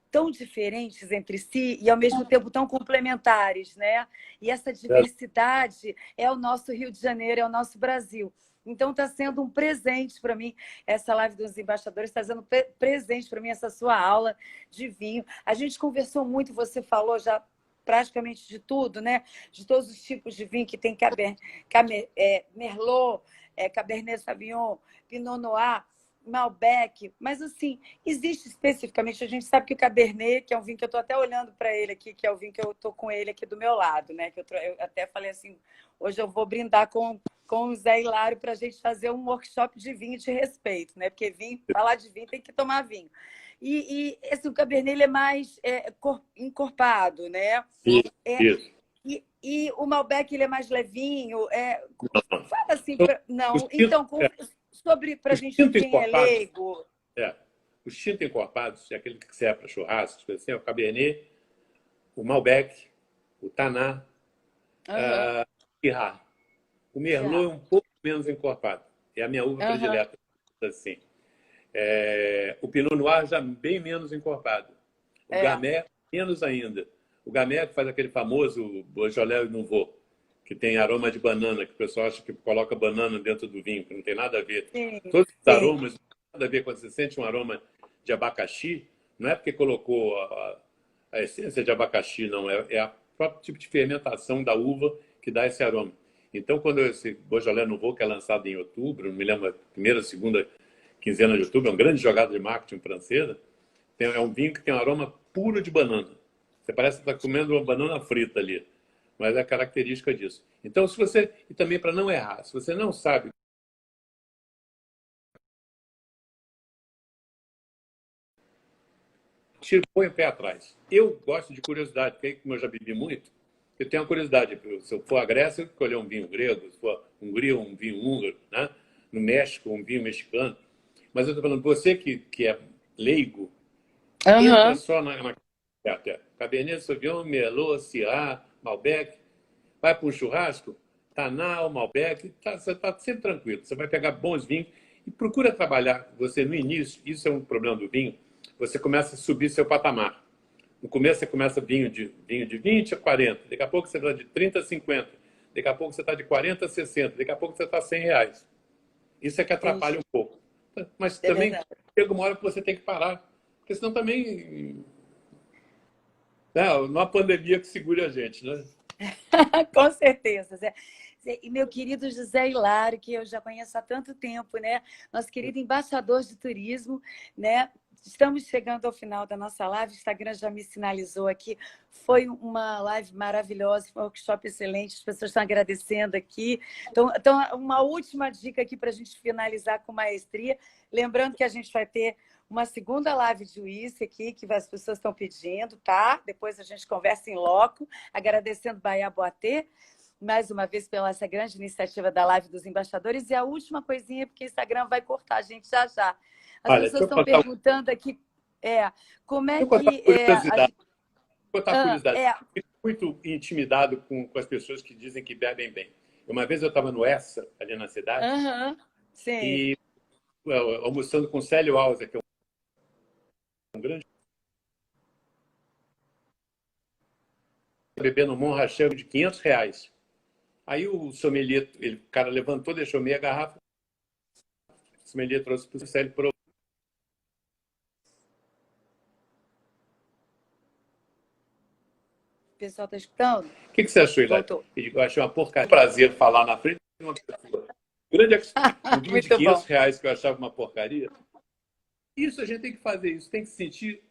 tão diferentes entre si e, ao mesmo tempo, tão complementares, né? E essa diversidade é o nosso Rio de Janeiro, é o nosso Brasil. Então, está sendo um presente para mim, essa live dos embaixadores, está sendo presente para mim essa sua aula de vinho. A gente conversou muito, você falou já praticamente de tudo, né? De todos os tipos de vinho que tem Merlot, Cabernet Sauvignon, Pinot Noir, Malbec, mas assim, existe especificamente, a gente sabe que o Cabernet, que é um vinho que eu estou até olhando para ele aqui, que é o vinho que eu estou com ele aqui do meu lado, né? Que eu até falei assim, hoje eu vou brindar com o Zé Hilário para a gente fazer um workshop de vinho de respeito, né? Porque vinho, falar de vinho tem que tomar vinho. O Cabernet ele é mais encorpado, né? Isso. E o Malbec ele é mais levinho. Não. Fala assim, Então, os não. tintos, Então, sobre para a os gente, tintos quem é encorpados, leigo. é, os tintos encorpados, é aquele que serve para churrasco, coisas assim, é o Cabernet, o Malbec, o Taná, Aham, o Syrah. O Merlot já. é um pouco menos encorpado. É a minha uva Aham, predileta. Assim. O Pinot Noir já bem menos encorpado. O é. Gamay, menos ainda. O Gamay que faz aquele famoso Beaujolais Nouveau, que tem aroma de banana, que o pessoal acha que coloca banana dentro do vinho, que não tem nada a ver. Sim, Todos os sim. aromas não tem nada a ver quando você sente um aroma de abacaxi, não é porque colocou a essência de abacaxi, não. É o próprio tipo de fermentação da uva que dá esse aroma. Então, quando esse Beaujolais Nouveau, que é lançado em outubro, não me lembro, a primeira, segunda quinzena de outubro, é uma grande jogada de marketing francesa, é um vinho que tem um aroma puro de banana. Você parece que está comendo uma banana frita ali, mas é característica disso. Então, e também para não errar, se você não sabe, põe o pé atrás. Eu gosto de curiosidade, porque como eu já bebi muito, eu tenho uma curiosidade. Se eu for à Grécia, eu escolher um vinho grego, se for à Hungria, um vinho húngaro, né? No México, um vinho mexicano. Mas eu estou falando, você que é leigo, entra Aham. só na Cabernet Sauvignon, Merlot, Syrah, Malbec, vai para um churrasco, Taná, Malbec, você está sempre tranquilo. Você vai pegar bons vinhos e procura trabalhar. Você, no início, isso é um problema do vinho, você começa a subir seu patamar. No começo, você começa vinho de 20 a 40, daqui a pouco você está de 30 a 50, daqui a pouco você está de 40 a 60, daqui a pouco você está a 100 reais. Isso é que atrapalha Entendi. um pouco. Mas É também verdade. chega uma hora que você tem que parar, porque senão também não há pandemia que segure a gente, né? Com certeza, Zé. E meu querido José Hilário, que eu já conheço há tanto tempo, né? Nosso querido embaixador de turismo, né? Estamos chegando ao final da nossa live. O Instagram já me sinalizou aqui. Foi uma live maravilhosa, foi um workshop excelente. As pessoas estão agradecendo aqui. Então uma última dica aqui para a gente finalizar com maestria. Lembrando que a gente vai ter uma segunda live de uísque aqui, que as pessoas estão pedindo, tá? Depois a gente conversa em loco. Agradecendo Bahia Boatê mais uma vez pela essa grande iniciativa da Live dos Embaixadores. E a última coisinha, porque o Instagram vai cortar a gente já já. As Olha, pessoas estão perguntando aqui como é deixa eu contar uma que curiosidade. Contar uma curiosidade. é. Eu fico muito intimidado com as pessoas que dizem que bebem bem. Uma vez eu estava no Essa, ali na cidade, Sim. e almoçando com Célio Alza, que é um grande bebendo um Monrachel de R$ 500. Aí o sommelier, o cara levantou, deixou meia garrafa, o sommelier trouxe para o Célio para o Pessoal está escutando? que você achou, Hilário? Voltou. Eu achei uma porcaria. Prazer falar na frente de uma pessoa. Grande um vinho de Muito bom. R$ 500 que eu achava uma porcaria. Isso, a gente tem que fazer isso, tem que sentir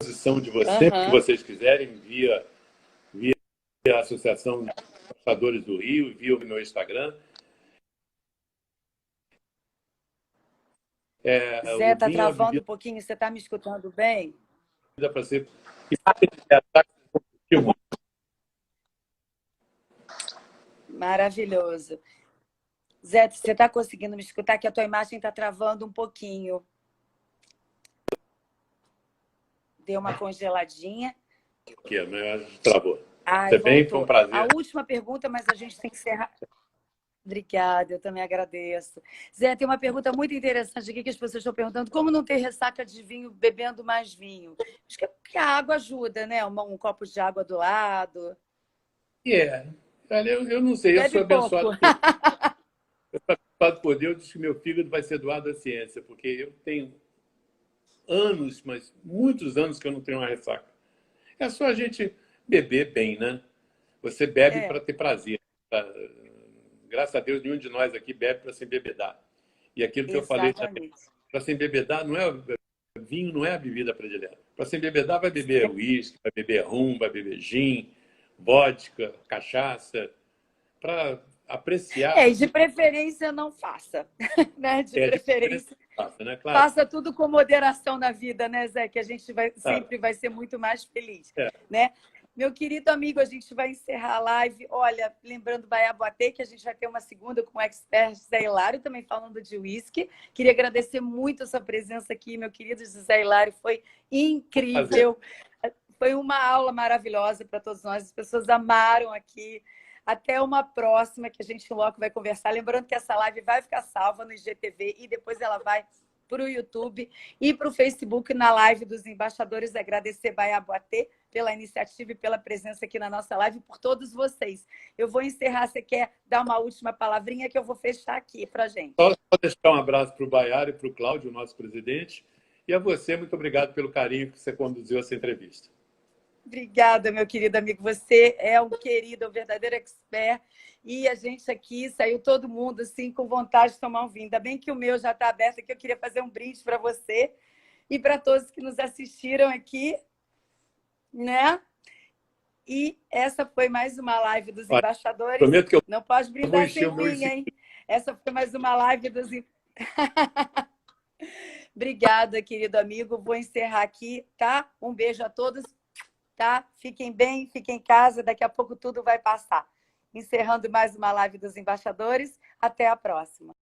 a posição de vocês, sempre que vocês quiserem, via a Associação de Embaixadores do Rio, via o meu Instagram. Zé, O está vinho é uma travando bebida um pouquinho. Você está me escutando bem? para ser. Maravilhoso. Zé, você está conseguindo me escutar? Que a tua imagem está travando um pouquinho. Deu uma congeladinha. Aqui, mas travou. Ai, Você bem? Foi um voltou. A prazer. última pergunta, mas a gente tem que encerrar. Obrigada, eu também agradeço. Zé, tem uma pergunta muito interessante aqui que as pessoas estão perguntando: como não ter ressaca de vinho bebendo mais vinho? Acho que a água ajuda, né? Um copo de água do lado. Olha, eu não sei, eu Bebe sou pouco. abençoado por Deus, que meu fígado vai ser doado à ciência, porque eu tenho anos, mas muitos anos que eu não tenho uma ressaca. É só a gente beber bem, né? Você bebe É, para ter prazer. Tá? Graças a Deus, nenhum de nós aqui bebe para se embebedar. E aquilo que eu falei também, exatamente. para se embebedar, vinho não é a bebida predileta. Para se embebedar, vai beber uísque, vai beber rum, vai beber gin, vodka, cachaça, para apreciar. E de preferência não faça, né? De De preferência, preferência. cachaça, né? Claro. Faça tudo com moderação na vida, né, Zé? Que a gente sempre vai ser muito mais feliz, É. né? Meu querido amigo, a gente vai encerrar a live. Olha, lembrando Bahia Boatê, que a gente vai ter uma segunda com o expert José Hilário, também falando de uísque. Queria agradecer muito a sua presença aqui, meu querido José Hilário. Foi incrível. Foi uma aula maravilhosa para todos nós. As pessoas amaram aqui. Até uma próxima que a gente logo vai conversar. Lembrando que essa live vai ficar salva no IGTV e depois ela vai para o YouTube e para o Facebook na live dos embaixadores. Agradecer Bahia Boatê pela iniciativa e pela presença aqui na nossa live, por todos vocês. Eu vou encerrar. Você quer dar uma última palavrinha que eu vou fechar aqui para a gente? Só deixar um abraço para o Baiara e para o Cláudio, nosso presidente. E a você, muito obrigado pelo carinho que você conduziu essa entrevista. Obrigada, meu querido amigo. Você é um querido, um verdadeiro expert. E a gente aqui saiu todo mundo assim com vontade de tomar um vinho. Ainda bem que o meu já está aberto aqui. Eu queria fazer um brinde para você e para todos que nos assistiram aqui, né? E essa foi mais uma live dos embaixadores. Prometo que eu não pode brindar sem mim, hein? Essa foi mais uma live dos Obrigada, querido amigo. Vou encerrar aqui, tá? Um beijo a todos. Tá? Fiquem bem, fiquem em casa, daqui a pouco tudo vai passar. Encerrando mais uma live dos embaixadores. Até a próxima.